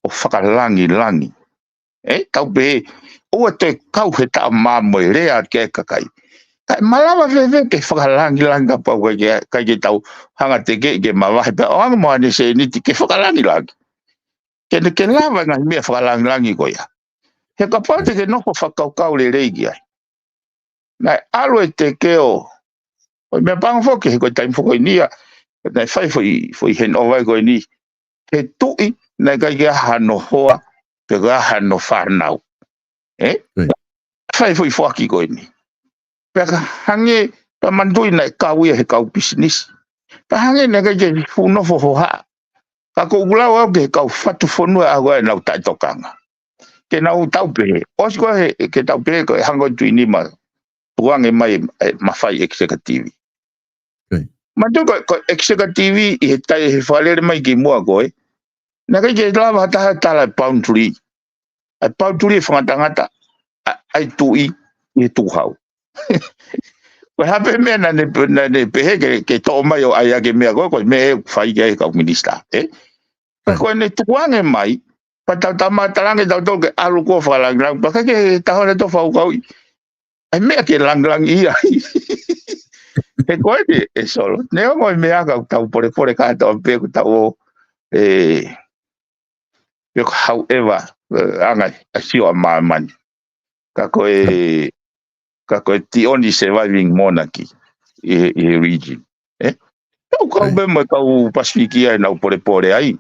o whakalangi kau pe o te kau he ta ma mo rea ke kakai kai malawa ve ke whakalangi ka pau ke tau hanga te ke mawahe pe o anga mo ane se ni ke whakalangi ke lava nga me whakalangi ko ya he ka pau te ke noko whakau le reiki ai na alo te ke o me pang fo ke ko time fo nia na fai foi hen over go ni he tui na ga hano hoa pe ga hano farnau fai foi fo ki go ni pe hange pa mandui na kawi he kau business pa hange na ga fu no fo ha ka ko gula wa ke kau fatu fo no agora na ta tokanga ke na u tau pe os ko he ke tau pe ko hango tu ni ma tuang mai mafai executive Matu ko executive i tai he whalere mai ki mua koe. Nā kai ke lawa tala boundary. A boundary whangatangata ai tui i tūhau. Koe hape mea na ne pehe ke tō mai o ai ake mea koe, koe me whai ke kau minista. Koe ne tuange mai, pa tau tama talange tau tō ke alu kua whakalangrang, pa kai ke tahore tō whakau. Ai mea ke langlang i ai. He koe e solo. Neo ngoi mea kau tau pore ka tau peku tau however, angai, asio a maamani. Ka koe the only surviving monarchy i region. Tau kau be mo kau Pasifiki ai nau pore ai.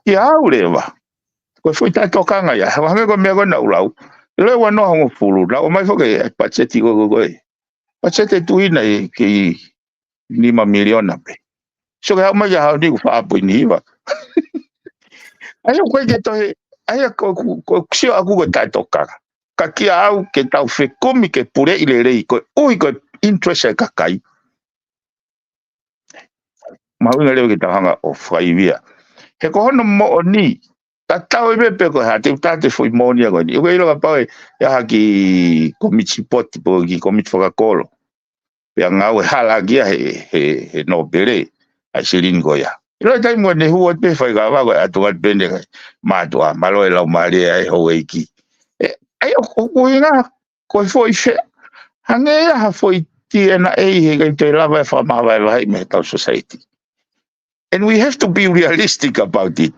Ki au lewa. Koe foi tai tokanga ia. Hange koe mea koe nau lau. Lewa no hango fulu. Lau mai foke pacheti koe. Pachete tuina ki 5 miliona pe. So ka mai ya ni fa po ni wa. Ai ko ke to ai ko sio aku ko tai toka. Ka kia au ke tau fe komi ke pure ile rei ko ui ko interest ka kai. Ma unga leo ke tahanga o whaivia. He ko hono mo ni, ta tau e pe ko ha te tate foi monia ko ni. Uke ilo ka pau e ha ki komichi poti po ki komichi whakakolo. Pea ngau e hala kia he no pere a sirin ko ya. Ilo e taimo ne huo te whai ka wako e atu at pende kai mātua, malo e lau maare ai ho eiki. Ai o kuhinga, ko foi fe, hange ha foi tiena ei he kai te lava e whamawai wahai me tau society. And we have to be realistic about it.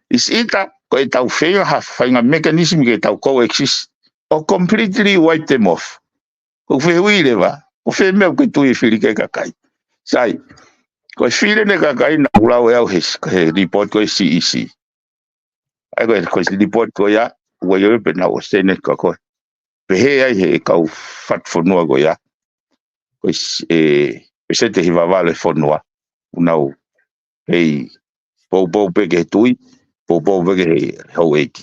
Is ita ko e tau whenga ha whainga mechanism ke tau coexist or completely wipe them off. Ko whehui lewa, ko whe mea ko tui whiri ke kakai. Sai, ko whiri ne kakai na urau e au he report ko e CEC. Ai ko e report ko ya, ua yo pe na o Senate ko ko. Pehe ai he kau fat whanua ko ya. Ko e se te hiwa wale whanua. Unau. Hei, pou peke tui, pou peke hau eiki.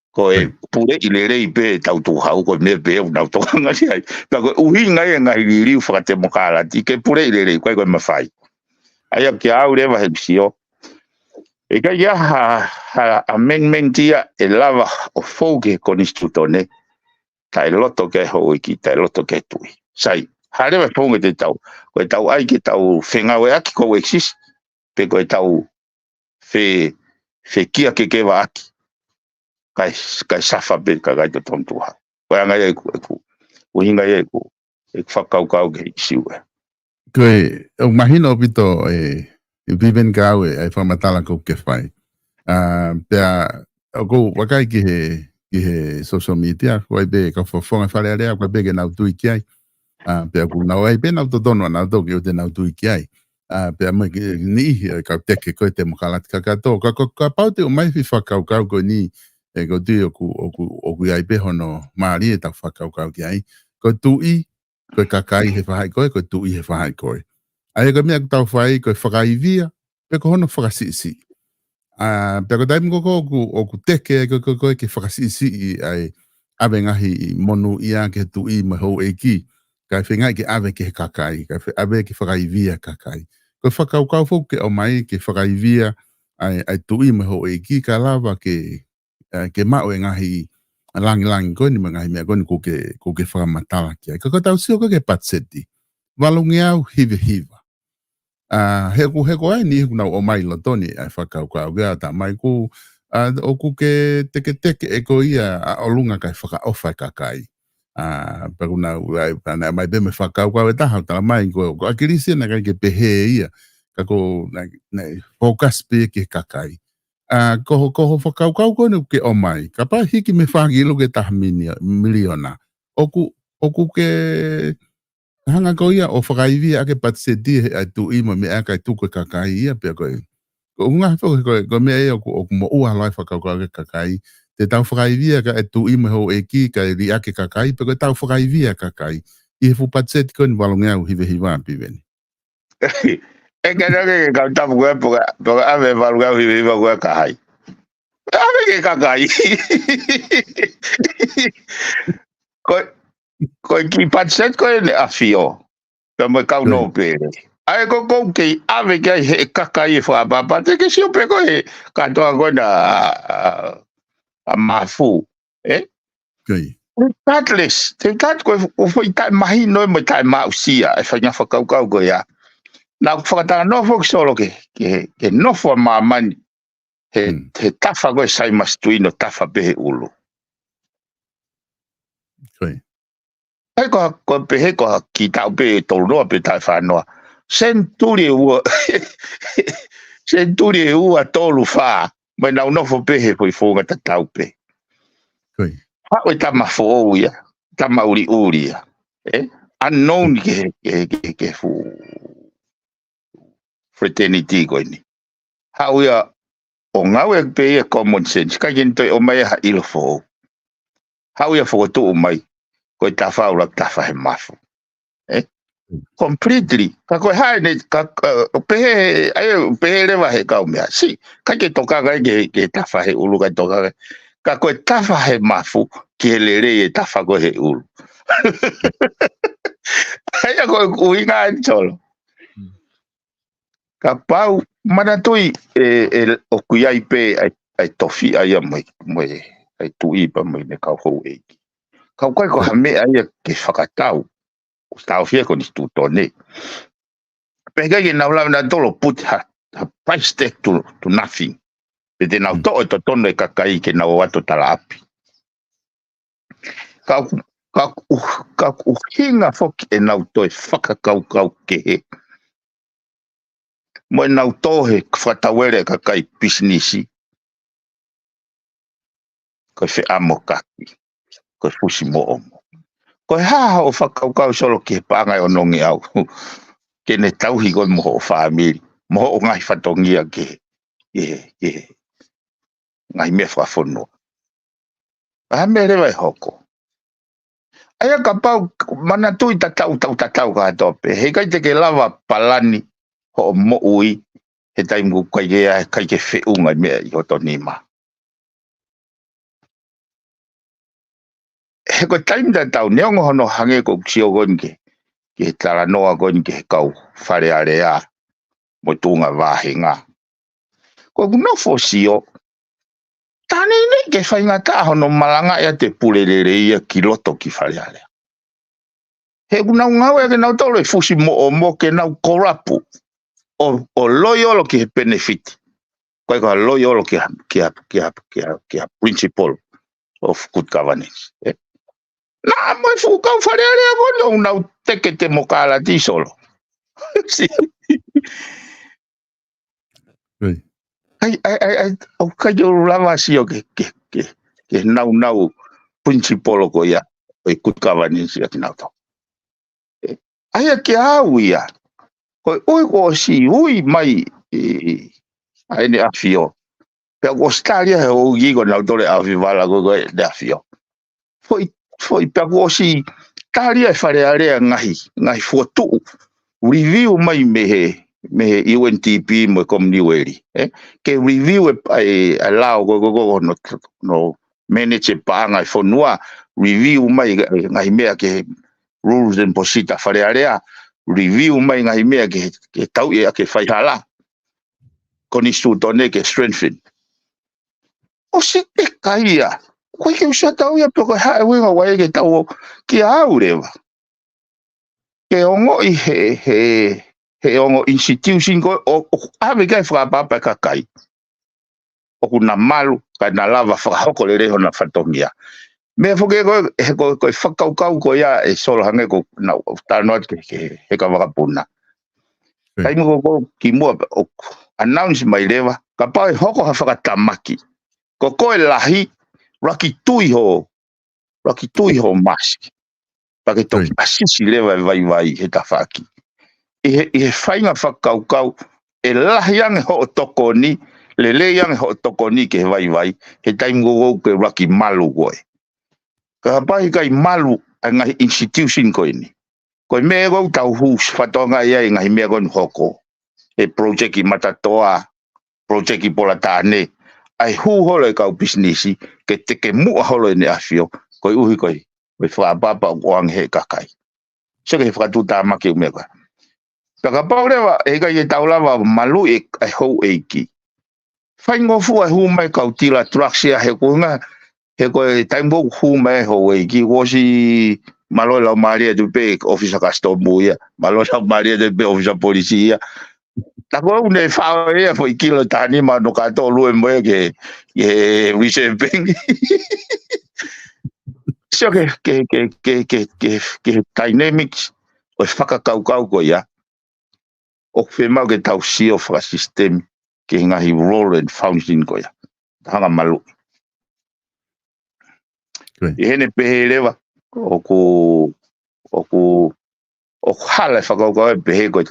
Ko e pure i le rei pe tau tu hau, ko me pe unau toka ngasi ai. Ka ko uhi ngai ngai riu whakate mokarati, ke pure i le rei, koe koe mawhai. Ai a kia au rewa he psio. E ka ia ha amendmentia e lava o fouke konistutone, ta e loto ke hau eiki, ta e loto ke tui. Sai, ha rewa fouke te tau, koe tau ai ke tau whengau e aki ko exist, pe koe tau fe kia ke wa aki. Kai safa pe ka gai to tontuha. Koe anga e ku uhinga e ku whakaukau ke isiwe. Koe, o mahino pito e viven kau e whamatala ko ke whai. Pea, o ko wakai ki he social media, koe be ka whawhonga whare area, koe be ke nau tui ki ai. Pea ku nau ai, pe nau to tono nau tau ki o te nau tui ki ai. Pea mai ni ka teke koe te mokalati kakato. Ka pau te o mai fi whakaukau ko ni e ko tui oku ai pe hono maari e tau whakaukau ki ai. Ko tui, koe kakai he whahai koe, ko tui he whahai koe. Ai ka mea tau whai koe whakaivia, pe ko hono whakasisi. Pea ko taimu koko oku teke koe ke whakasisi ai awe ngahi monu ia ke tui me hou eiki. Kai whengai ke awe ke kakai, kai awe ke whakaivia kakai. Ko whakaukau fau ke o mai ke whakaivia ai tui me ho eiki ka lawa ke mao e ngahi langi koe ni ngahi mea koe ni ko ke whakamatala ki ai. Ko tau sio ko ke patseti. Walungi au hiva. Heko ai ni nau o mai lotoni ai whakaukau gea ta mai ko o ku ke teke e ko ia a olunga kai whakaofa kakai. Pero na mai be me whakaukau e taha tala mai ko akirisi na kai ke pehe ia ka ko na focus pe ke kakai ko whakaukau ko ne ke o mai ka pa hiki me whangilo ke taha miliona oku ke hanga ko ia o whakaivi ake patsedi a tu ima me aka tu ko kakai ia pe ko unga ko me e o mo ua lai whakaukau ke kakai te tau whakaivia ka e tu ima ho e ki ka e ri ake kakai, pe ko tau whakaivia kakai. I he whupatset ko ni walongea u hive hiwa api veni. E ka nake ke kau tapu koe poka ame walongea u hive hiwa koe kahai. Ame ke kakai. Koe ki patset koe ne afio. Ka me kau no pere. Ai ko ke ame ke he kakai e whapapa. Te ke sio pe koe katoa koe na a mafu, Okay. Regardless, te tat ko foi tai mahi no mo tai mausia e fanya whakaukau ko ya. Na whakatanga no fok solo ke no fo mamani he tafa ko sai mastuino tafa pehe ulu. Okay. Ai ko pehe ko ki tau pe tolo pe tai whanoa. Senturi ua tolu wha. Mai nau nofo pehe poi whonga ta tau pe. Okay. Hau e tama who ia, tama uri ia. Unknown ke fu fraternity ko ini. Hau ia o ngau e pe ia common sense. Ka gento o mai ha ilo who. Hau ia whokotu o mai. Ko i tafa ura tafa he mafu. completely ka koe hae ne ka pehe lewa he kau mea si ka ke toka ke tafa he ulu ka toka ka koe tafa he mafu ke lere e tafa koe he ulu hea koe kuhinga e tolo ka pau manatui o kuiai pe ai tofi ai mo ai tui pa mo ne kau hou eiki kau koe ko hame ai ke whakatau tau fia ko ni tutone pega que na habla na tolo put ha price tag to nothing de na to tono e kakai ke na wato tala api ka hinga fok e na to e whakakau ke mo na to he whatawere kakai businessi ko fe amo kaki ko fusi mo omo ko ha o whakakau solo ke panga o nongi au ke ne tauhi ko mo family mo o ngai fatongia ke ngai me whafono a mere vai hoko aya ka pau mana tui tatau ka tope he kai te ke lava palani ho mo ui he taimu kai ke fe unga me i hoto nima he ko taim tatau neongo hono hange ko ksio gonke ke tala noa gonke kau whare area mo tunga wahinga ko no fosio tane ne ke whainga ta hono malanga ia te pulelere ia ki loto ki whare area he kuna ngau e ke nau tolo e fusi mo ke nau korapu o loyolo ki benefit ko ko loyolo ki principle of good governance na mo fu ka fare area ko no nau teke te mokala ti solo ai o ka yo lava si o ke nau principle ko ya o good governance ya nau to ai ke awia ko ui si ui mai ai ne afio pe Australia o gigo na dole avivala go de afio foi pe si talia fare area ngai foto review mai me UNTP mo community ke review e allow go no manage pa ngai fonua review mai ngai me ke rules and posita fare area review mai ngai mea ke tau e ke fai hala koni stutone ke strengthen o si te kaia ko ke usa tau ia pe ko ha winga wai ke tau ki aureva ke ongo i he ongo institution ko o ave kai fra papa kakai o kuna malu ka na lava fra hoko le reho na fatongia me foke ko whakaukau ko ia e solo hange ko na tanoat ke he ka wakapuna kai mo ko ki mo announce mai lewa ka pa hoko ha whakatamaki ko koe lahi raki tui ho mask pa ke toki asisi lewa vai he tawhaki i he whainga whakaukau e lahi ange ho tokoni le ange ho tokoni ke vai he taimo ke raki malu koe ka pai kai malu ngai institution ko ini ko me go tau hus fatonga ia ngai me go hoko e project i matatoa project i polatane ai hu hole ka business ke te ke mu hole ne afio ko uhi ko we fa papa wang he kakai so ke fa tu ta ma ke me ka ka paure e ga ye taula va malu e ho eiki faingo fu hu mai ka utila traxia he ko nga he ko taimbo hu mai ho e ki wosi malo la maria de pe officer customo ia malo la maria de pe officer policia ta ko ne fa e foi kilo tani ma no ka to lu mo ke receiving so ke dynamics o whakakau ko ia o fe mau ke tau si o fra system ke ngahi role and function ko ia hanga malu e hene pehe lewa o hala whakaukawe pehe ko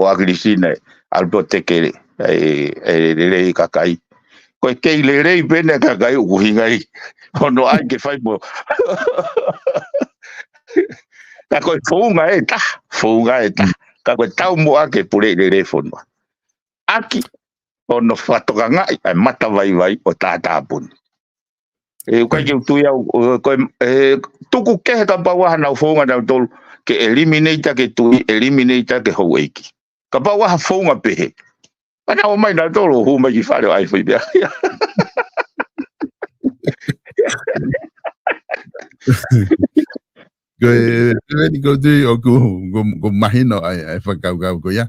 agrisina albo teke e rei kakai ko kei le rei pene kakai uhingai hono ai ke fai mo ka koe funga e ta ka koe tau mo ake pule le fono aki ono whatoka ngai ai mata vai o tātā puni. E kai ki utui au koe tuku kehe ka pawaha nau whaunga nau tolu ke eliminate ke tui eliminate ke hou eiki. Ka pawaha whaunga pehe. Ana o mai nau tolu hu mai ki whare ai whi bea. Ko tui o ku mahino ai whakau ko ia.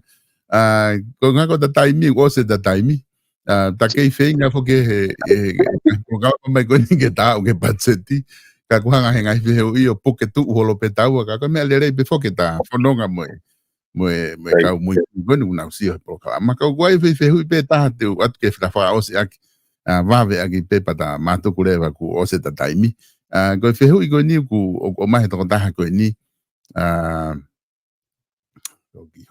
Ko ngako ta taimi o se ta taimi ta kei whenga fo ke ko ngako mai ko ni ke ta o ke patseti ka ku hanga henga i o i o poke tu holo pe tau ka me le rei pe fo ke ta fononga mo ka mo ko ni na si po ka ma ka wai fe hui pe ta te at ke fa fa o si ak va ve ak pe pa ta ma to ku le va ku o se ta taimi ko fe hui ko ni ku o mai to ta ko ni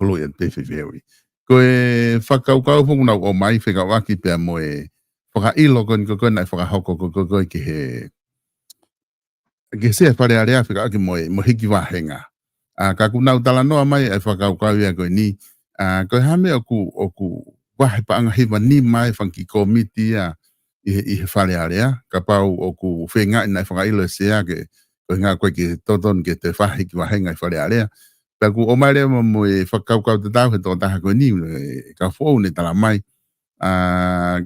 holo ia te whiwhiwi. Ko e whakaukau pungu nau o mai whikawaki pia mo e whakailo kon nai whakahoko ko ki he ke sea whare area whikawaki mo hiki wahenga. Ka ku nau tala noa mai e whakaukau ia koe ni ko e hame o ku wahe paanga hiwa ni mai whanki komiti i he whare area ka pau o ku whenga nai whakailo sea ke ko ngā koe ki toton ke te whahe ki wahenga i whare area. Taku o mai reo mo e whakaukau te tau he tō taha koe ni ka whou ne tala mai.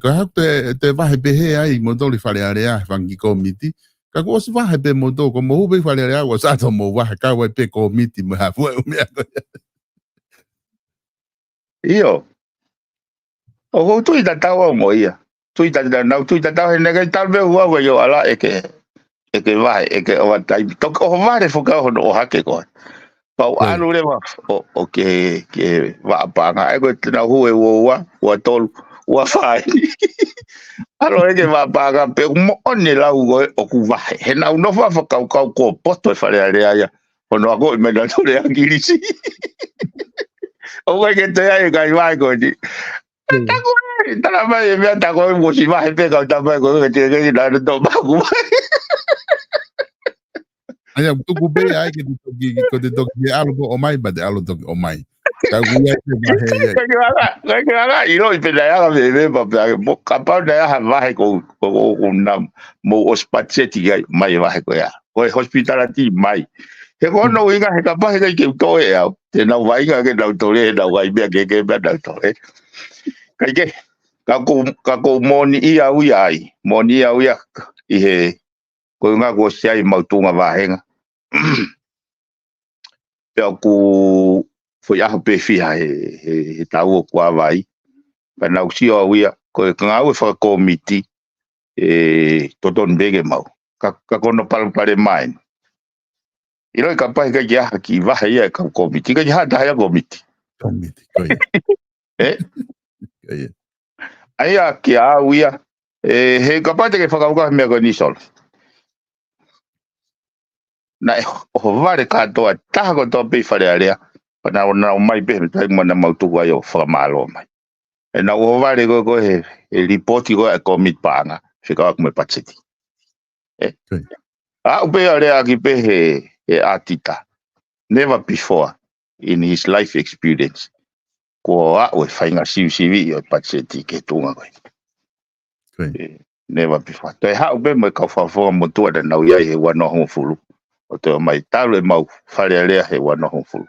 Ko hau te wahe pehe ai mo tōli whare area whangi komiti. Ka ko osi wahe pe mo tō ko mo hupe whare area o sato mo wahe kawai pe komiti mo hafua umea koe. Iyo. O ho tui ta tau au mo ia. Tui ta tau he nega i talme ua ua yo ala eke wahe eke o watai. Toko o ware whukau hono o hake koe. Pau anu le o ke waapanga e koe tena hue ua tolu ua whae alo e ke waapanga pe mo one lau goe o ku wahe he nau nofa whakaukau ko poto e whare area ia hono ako i mena tole angirisi o koe ke te ai kai wae koe ni tako e tala mai e mea tako e mosi wahe pe kau tamai koe ke te kei nana tō maku wae Aya tuku be ai ke te toki alo o mai ba de alo toki o mai. Ka gua te bahe. Ka nga ilo i pena ya me ba mo kapau na ya vahe ko nam mo ospateti mai vahe ko ya. Ko hospitality mai. He ko no inga he kapau he ke to e au. Te na vai ga ke na to le na vai be ke ba na to e. Ka ko moni ia uai. Moni ia uai i he ko nga ko sai mautunga vahenga. Pea ku foi a pe fia he tau ko vai. Pa na usio uia ko nga u fa komiti toton bege mau. Ka kono pare mai. Iro ka pa ka ya ki va ia ka komiti ka ya da ya komiti. Komiti ko ia. Ai ki a uia he ka pa te ke fa ka me ko ni sol. Na o vare ka toa taha ko toa pe whare area pa na o mai pe tai mana mautuku ai o whakamalo mai e na o vare ko he ripoti ko e komit paanga whika aku me patseti a upe area ki pe he atita never before in his life experience ko a o whainga sivi o patseti ke tunga koe never before te ha upe me ka whawha mo tua da nau iai he wano hongo fulu o te mai talo e mau whare alea he wano honfulu.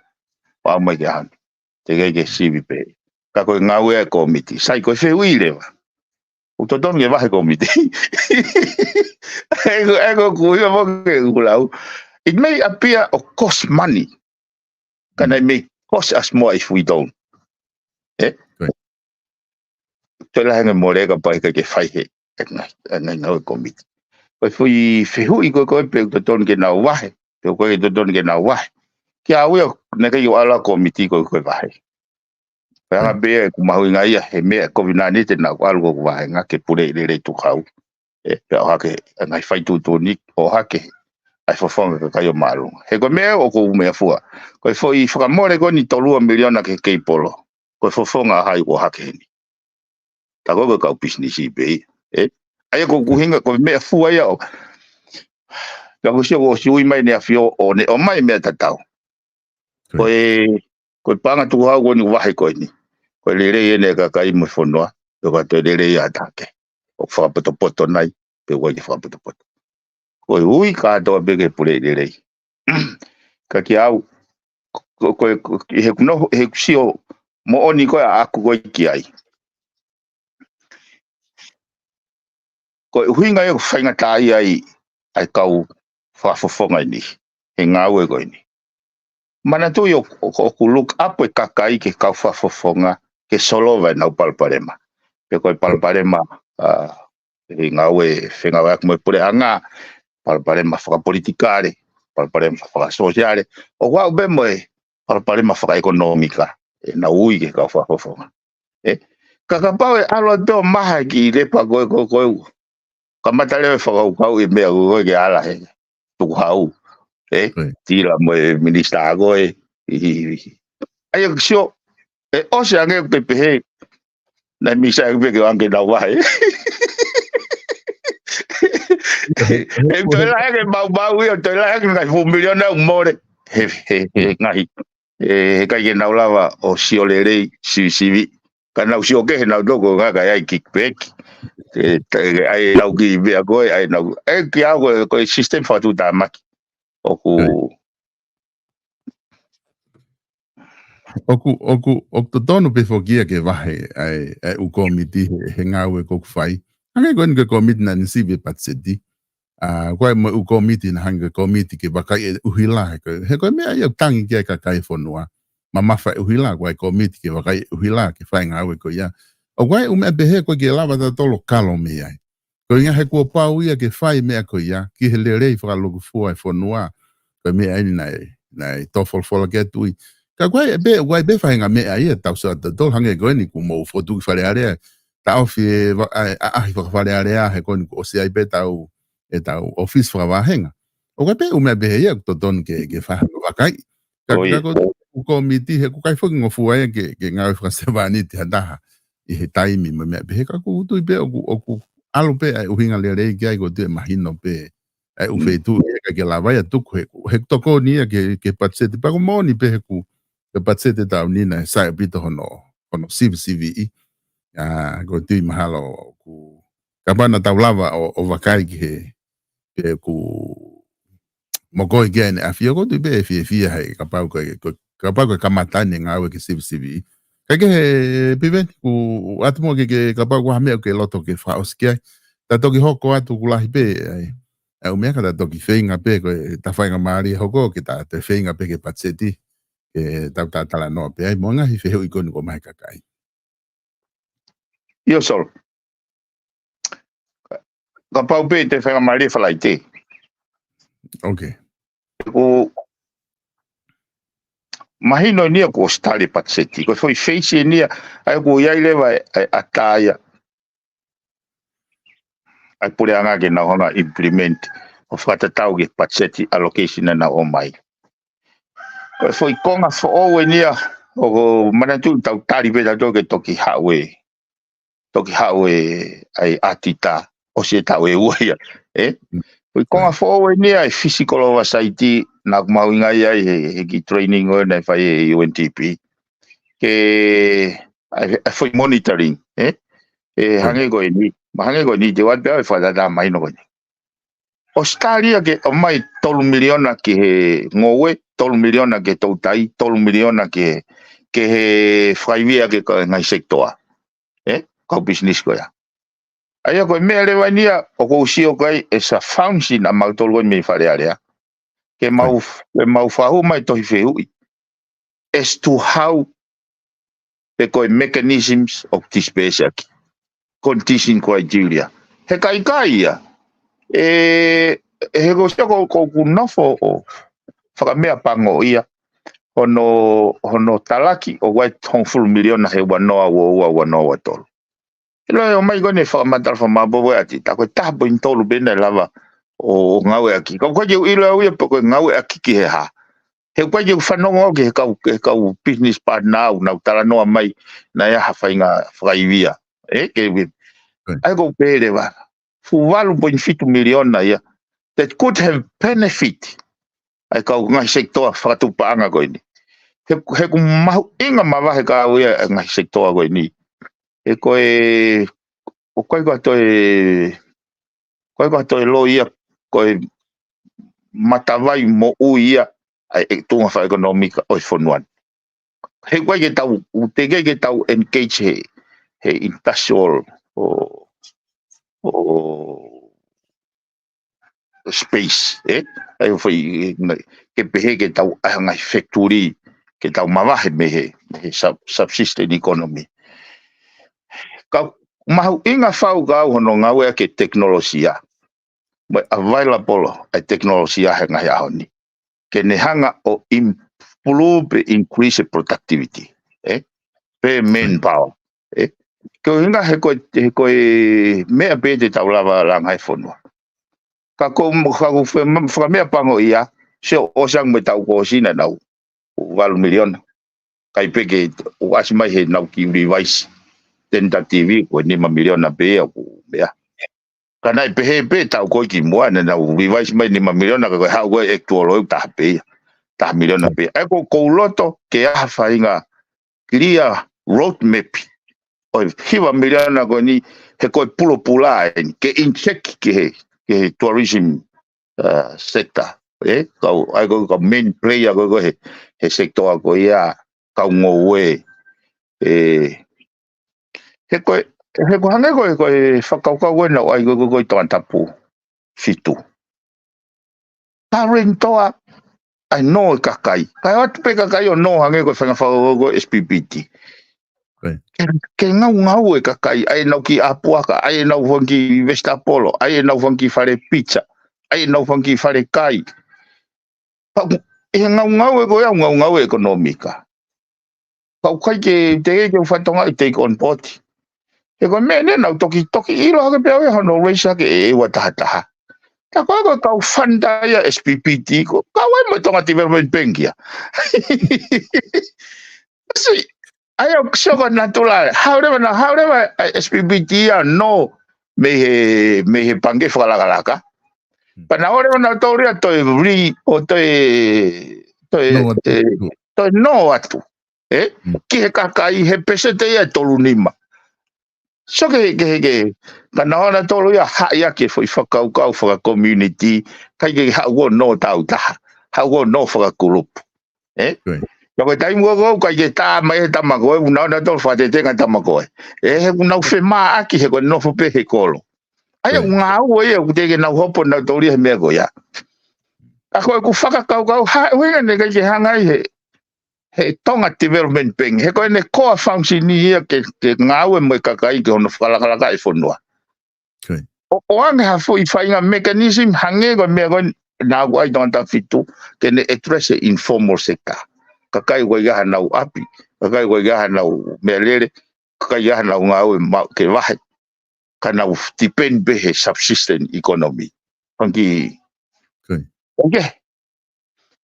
Wa mai ke hanu. Te ke sivi pe. Ka koe ngau e komiti. Sai koe wheui lewa. O to tonu ke wahe komiti. Ego kuia mo ke ulau. It may appear of cost money. Can I make cost us more if we don't? Te la hanga mo rega pai ke whai he. Ngai ngau e komiti. Koe fui whehui koe pe to tonu ke nau wahe. Pe koe to tonu ke nau wahe. Ki a ui ne ke yo ala komiti koe wahe. Pe anga bea ku mahui ngai he mea COVID-19 te nau alu koe wahe nga ke pure i le tu kau. Pe o hake ngai whai tūtoni o hake. Ai whawhonga ka kai o marunga. He koe mea o ko umea fua. Koe fui whakamore koe ni 3 miliona ke kei polo. Koe whawhonga hai o hake heni. Ta koe kau business i bei. Ai ko kuhinga ko me fua ia o. Ka ko sio mai ne afio o ne o mai me tatau. Koe panga tu hau ni wahi koe ni. Koe lere ene ka kai mo fonua. Koe te lere ia take. O whakapoto nai. Pe wai ki whakapoto. Koe ui ka atoa bege pule lere. Ka ki au. Koe he kuno he kusio mo oni koe aku koe ki ai. Koe huinga e whainga tai ai kau whafofonga ni. He ngau e koe ni. Mana tu yo ku look up e kakai ke kau whafofonga ke solo vai nau Palparema. Pe koe Palparema he ngau e whenga wak mo pure anga Palparema whakapolitikare, Palparema whakasosiare. O wau be mo e Palparema whakaekonomika e na ui ke kau whafofonga. Kakapau e alo teo maha ki lepa koe. Kamata leo whakaukau e mea koe ke ala he. Tuku hau. Tira mo e minista ago e ai sio e o se ange pe pe na misa e pe ange na vai e to la que bau yo to la que ngai fu million na more ngai e kai na lava o sio lerei si kana sio ke na dogo ga ai kickback ai na ki be ago ai na e ki ago ko system fa tu da mak Oku to tonu pe fokia ke vahe ai u komiti he ngau e koku fai. Hange koen ke komiti na nsibe patsedi. Koe mo u komiti na hange komiti ke bakai e uhila he koe mea ia tangi kia kakai fonua. Mamafa uhila koe komiti ke bakai uhila ke fai ngau e koe ia. O koe ume behe koe ke lava ta tolo kalo mea. Koe inga he kua pau ia ke fai mea koe ia. Ki he lerei whakalogu fua e fonua. Koe mea ini nai tofol ke tui. Ka koe be whainga mea ia tau sa ta tol hange koe ni ku mou fotu ki whare area. Tau fi ahi whakawhare area he koe ni ku ose ai be tau office whakawahenga. O koe be ume behe ia to ton ke whahano wakai. Ka koe ku komiti he ku kai whaki ngofua ia ke ngau whakasewani te hataha. I he taimi me mea behe ka ku utui be o ku alo pe ai uhinga le rei ki ai ko tue mahino pe. Ai ufeitu ia ke lawai atuku he toko ni ia ke patsete. Pako moni pe he ku ke patsete tau nina sai pito hono CVI ko tui mahalo ku kabana tau lava o wakai ke ku mokoi gene a fio ko tui be fia hai kapau ko kamatani ngau ke CVI ke piven ku atmo ke kapau ko hameo ke loto ke faoskia ta toki hoko atu kulahi pe ai o mea ka toki feinga pe ko ta fainga mari hoko ke ta te feinga pe ke patseti tau tala no pe ai monga hi feheu ikoni ko mai kakai. Io sol. Ka pau pe te whenga mari whalai te. Okay. Ko mahino nia ko stale patseti. Ko foi face nia ai ko iai lewa ataya. Ai pule anga ke na hona implement o whakatatau ke patseti allocation na o mai. Ko foi konga fo o nia o manatu tau tari pe tau ke toki hawe ai atita o se tau e uia foi konga fo o nia ai physical oversight na mau inga ai ki training o na fai UNTP ke ai foi monitoring hange go ni te wat pe fa da mai no ni Australia ke o mai 3 miliona ke ngowe 3 miliona ke tautai 3 miliona ke he whaivia ke ngai sektoa kau business ko ya ai ko me le vania o ko si o kai esa function a mau tolo me fare area ke mau fahu mai to feu as to how the mechanisms of this basic condition criteria he kai ya he go ko nofo whakamea pango ia hono talaki o wai tongfulu miliona he wanoa wanoa tolu. Ilo o mai gone whakamatara whamabowe ati tako tapo in tolu bena lava o ngawe aki. Kau kwa jiu ilo au poko ngawe aki ki he ha. He kwa jiu whanongo ke he kau business partner au nau tala noa mai na ia hawhainga whakaivia. Ke ai go pere wa. Fu 1.5 miliona ia. That could have benefit. Ai kau ngai sektoa whakatupaanga koe ni. he ku mahu inga mawa he ka au ia ngai sektoa koe ni. E koe, o koe koe toi lo ia, koe matawai mo u ia, ai e tunga wha ekonomika o whonuan. He koe ke tau, te ke tau engage he industrial o space, ai o whai, ke pehe ke tau ngai factory, ke tau mawahe me he subsistence economy. Ka mahu inga whau ka au hono ngau ea ke teknolosia. Mai available ai teknolosia he ngai aho ni. Ke ne hanga o improve, increase productivity. Pe manpower. Ke o hinga he koe mea pe te tau lava langai whonua. Ka ko whakamea pango ia, se o sang me tau ko sina nau 8 miliona. Kai peke o asimai he nau ki revise tentative ko 5 miliona pe o mea. Kana pe tau ko ki mua na nau revise mai 5 miliona ka hau ko actual ta pe. Ta miliona pe. E ko loto ke a whainga clear roadmap. O hiwa miliona ko ni he koe pula ke incheck ke tourism sector. Kau ai ko main player ko he sector ko ia kau ngoe he koe hange ko whakaukau wena ai ko tapu fitu. Karin toa ai no kakai. Kai atu pe kakai o no hange ko whangawhau ko SPPT. Ke ngau e kakai, ai nau ki Apuaka, ai nau whanki West Apollo, ai nau whanki whare pizza, ai nau whanki whare kai. E ngau e koe au ngau ekonomika. Kau kai ke te ke whatonga i take on board. E koe mene nau toki ilo hake pia e hano reisa ke e watahataha. Ta koe kau whanda ia SPPT, kau ai mo tonga development bank ia. Ayo soko natural. However, SPPT no me he pange whakalaka. Pana ore na toria toi o toi no atu. Ki he kakai he pesete ia tolu nima. So ke kana ora tolu ia haia ke foi whakaukau whaka community kai ke hau no tau taha. Hau no whakakulupu. Koe tai mua ko kai ke tā mai he tamako e una tol whate tenga tamako e. He kuna uwhe maa aki he koe nofo pe he kolo. Ai ngā ua e ku teke nau hopo nau tauri he mea koe ia. A koe ku whakakaukau huinga ne kai ke hangai he tonga development bank. He koe ne koa function ni ia ke ngā ua mai kakai ke hono whalakalaka e whonua. O ange ha fui whainga mechanism hange koe mea koe nā koe ai tonga fitu ke ne address informal sector. Kakai koe gaha nau api, kakai koe gaha nau mea lere, kakai gaha nau ngau ke wahe, ka nau depend be he subsistence economy. Hanki,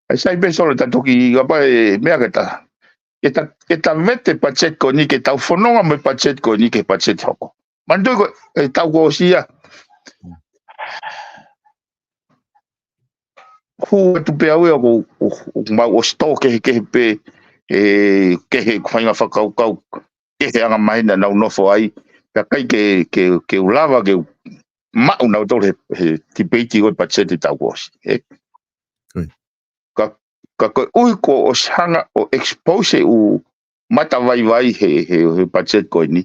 ai sai be solo ta toki gapa mea ke ta vete pachet ko ni ke tau whanonga me pachet ko ni ke pachet hoko. Mandui ko tau ko sia. Ku tu pe au o sto ke pe ke he whainga whakaukau ke he anga mahina nau nofo ai ka kai ke ulawa ke mau nau tole he tipeiti oi pachete tau kosi ka koe ui ko o hanga o expose u mata vai he pachet koe ni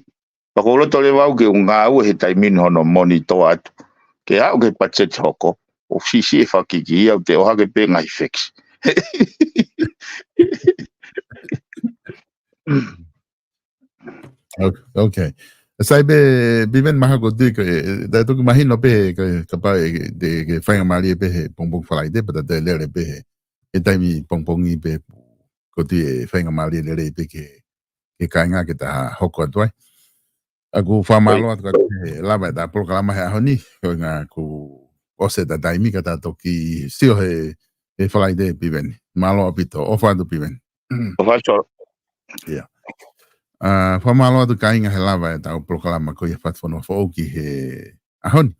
pa ko loto le wau ke unga au he taimin hono monitor atu ke au ke pachet hoko o sisi e whakiki au te oha ke pe ngai fix. Okay. Sai be bimen maha ko di ke da tu mahino be ke pa de ke whainga mali be he pongpong whalai de pata de lere be he e taimi pongpongi be ko di e whainga mali lere be ke kainga ke ta hoko atuai. Aku whamalo atu ka te lama da programa he aho ni ko ngā ku ose da taimi ka ta toki sio he whalai de bimen. Malo apito, ofa atu bimen. Ofa soro. Yeah. Whamalo atu ka inga he lava e tau programa ko ia whatwhanua whaoki he ahoni.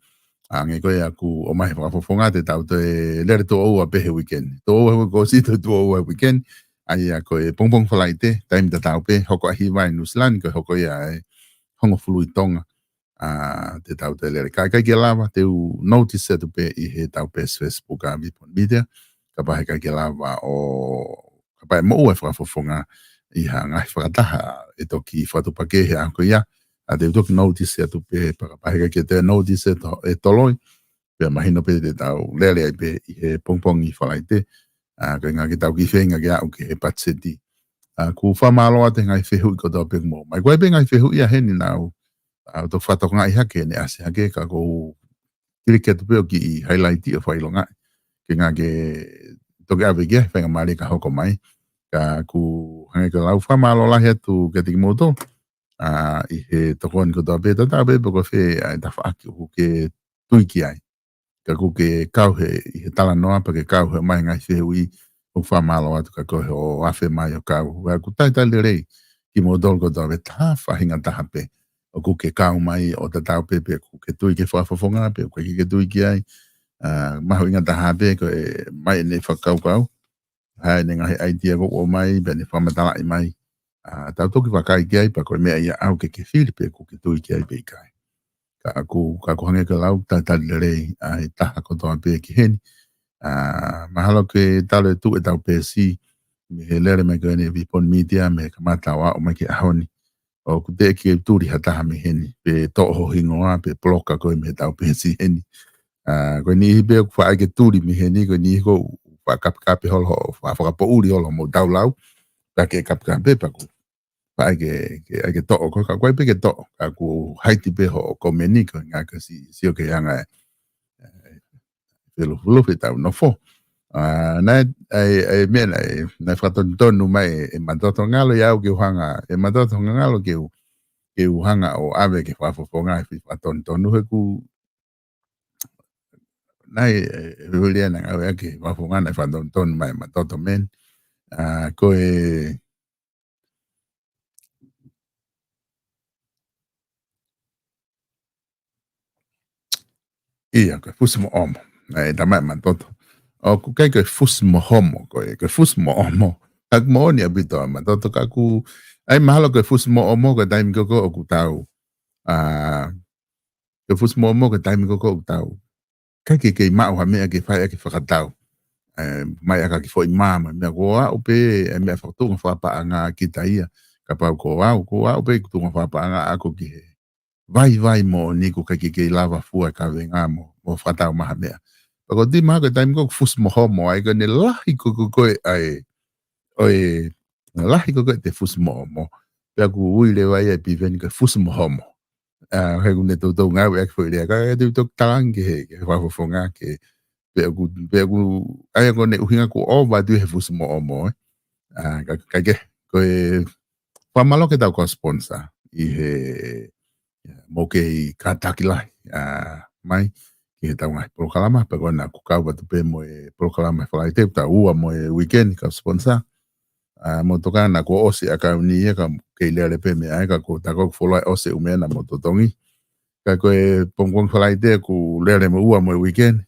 Nge koe aku o mahi whakafofonga te tau te lere tō oua pehe weekend. Tō oua ko si tō oua weekend. ai a ko e pong falaite time da tau pe hoko hi vai New Zealand ko hoko ia e hongo fulu i tonga te tau te lere kai ke lava te u notice tu pe I he tau pe Facebook a Vipon Media ka pa kai ke lava o ka pa mo e fonga I hanga whakataha e toki whatupake he anko ia a te toki notice tu pe pa kai ke te notice e toloi pe mahino pe te tau lere ai pe I he pong I falaite ka ngā ki tau ki whenga ki au ki he patseti. Ku whamalo ate ngai whehu I ko tau pek mo. Mai koe pe ngai whehu ia heni nau. To whatok ngai hake ne ase hake ka kou kirike tu peo ki I highlighti o whailo ngai. Ki ngā ke toki awe kia whenga maari ka hoko mai. Ka ku hange ka lau whamalo lahi atu ke tiki moto. I he tokon ko tau pe tau pe poko whe ai ta whaaki o ke tuiki ai. Ka ku ke kau he I he tala noa pa ke kau he mai ngai whehu I o whamalo atu ka kohe o awhe mai o kau. Wa ku tai rei ki mo dol ko tau pe ta whahinga taha pe. O ku ke kau mai o ta tau pe pe ku ke tui ke whafonga pe ku ke tui ki ai. Maho inga taha pe ko e mai ne whakau kau. Hai ne ngahi idea ko o mai pe ne whamatala I mai. Tau toki whakai ki ai pa ko mea ia au ke whiri pe ku ke tui ki ai pe I kai. Ka ku hange ka lau tai rei ai taha ko toa pe ki heni. Mahalo ke talo tu e tau pe si me he lere me koe ne Vipon Media me ka matawa o mai ki ahoni. O ku te ki turi hataha me heni. Pe toho hingoa pe ploka koe me tau pe si heni. Koe ni hibe ku whaai ke turi me heni koe ni hiko whakapi holo whakapo uri holo mo tau lau. Pa ke kapi pa ku. Whaai ke toho koe ka koe pe ke toho. Ka ku haiti pe ho ko meni koe ngā ka si o ke hanga Fulu tau no fo. Nai mena nai whatonu mai e matoto ngalo iau ki uhanga e matoto ngalo ki uhanga o awe ki whafofonga I whatonu he ku nai hulia na ngawe ki whafonga nai whatonu mai matoto men ko ia ko fusimo omo tamai matoto o ku kai ko fusimo homo ko fusimo omo ak mo ni abito matoto ka ku ai mahalo ko fusimo omo ko time ko o ku tau ko fusimo omo ko time ko o tau kai ke ma o me ke fai ke whakatau mai aka ki foi mama me ko a o pe me foto fa pa nga kita ia ka pa ko a pe tu fa pa nga ako ki vai mo ni ko ke lava fua ka venga mo whakatau maha mea. Pako di maha ko time ko fusimo homo ai ko ne lahi ko ai oi lahi ko te fusimo homo. Pea ku uile vai e piveni ko fusimo homo. He ku ne tau ngau e foi rea ka te tau talangi he whafofonga ke pea ku ai ko ne uhinga ko o va tu he fusimo homo. Ka ke ko e whamalo ke tau ko sponsor I he mo ke katakilai mai ki he tau ngai prokalama pa kona ku kau batu pe mo e prokalama whalai te ta ua mo e weekend ka sponsor mo toka na ko ose aka uni ka ke lere pe me ai ka ko ta ko follow ose umena mo totongi ka ko e pongong whalai te ku lere mo ua mo e weekend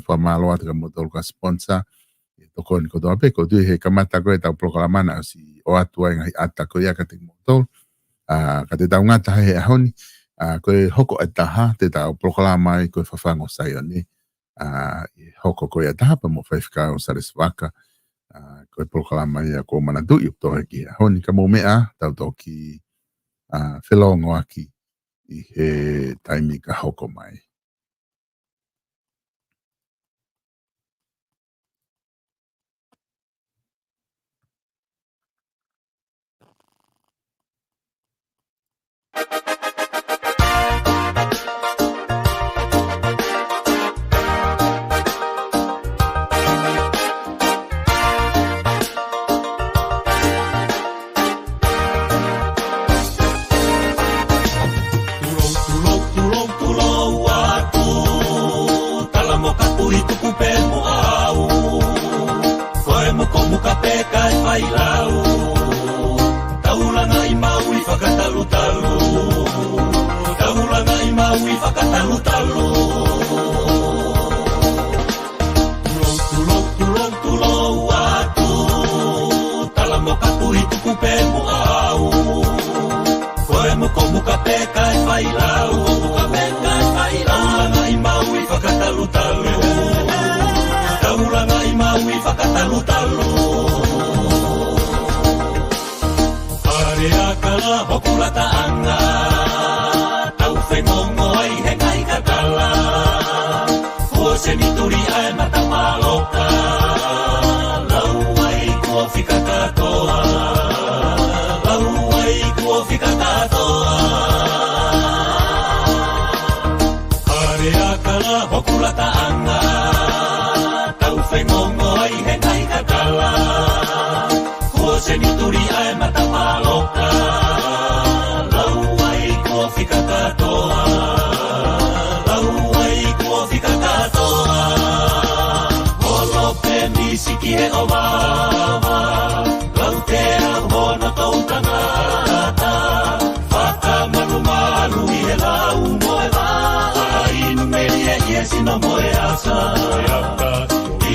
fa malo ata ka mo ka sponsor to kon ko do pe ko tu he kamata ko e tau prokalama na si o atu ai ngai ata ko ia ka te mo tol ka te tau ngata he ahoni ko e hoko e taha te tau proklama I ko e whawhango sai ani hoko ko e taha pa mo whaifika o Sareswaka ko e proklama I a ko manatu I uptohe ki ahoni ka mo mea tau toki whelongo aki I he taimi ka hoko mai. puka peka e whailau, puka peka e whailau. Taulanga I mau I whakatalutalu, taulanga I mau I whakatalutalu. Harea kala hokula taanga, tau whengongo ai he ngai kakala. Kua se mituri ai matamaloka, lau ai kua whika katoa, lau ai kua whika katoa. Harea kala hokula taanga, tau whengongo ai he ngai kakala. Kua se mituri ai matamaloka, lau ai kua whika katoa, lau ai kua whika katoa. Holo pe misiki he o wawa, lau te au hono tau tangata. Whaka malu malu I he lau moe waa, inu meri e iesi no moe asa.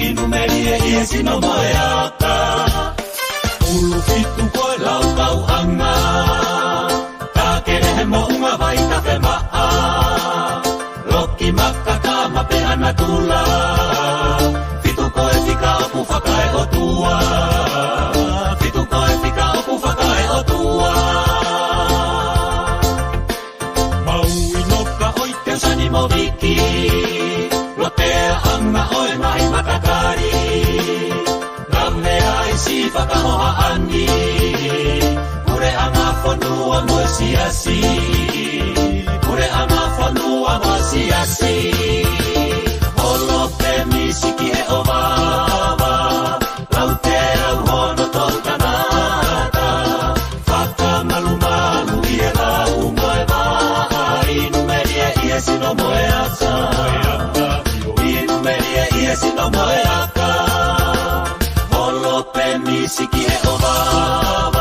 Inu meri e iesi no moe aka. Ulu fitu koe lau kau anga, ka kere he mounga vai ka whe maa. Loki maka ka mape ana tula, fitu koe whika opu whakae o tua. Fitu koe whika opu whakae o tua. Mau inoka oi te usani mo wiki, lotea anga oe mai matakari. Rame ai si whakahoha ani, kure anga whanua mo siasi, kure anga whanua mo siasi. Holo pe misiki he o wawa, lau te au hono tau tanata. Whaka malu malu I he lau moe waa, inu meri e iesi no moe asa. Inu meri e iesi no moe aka. Holo pe misiki he o wawa.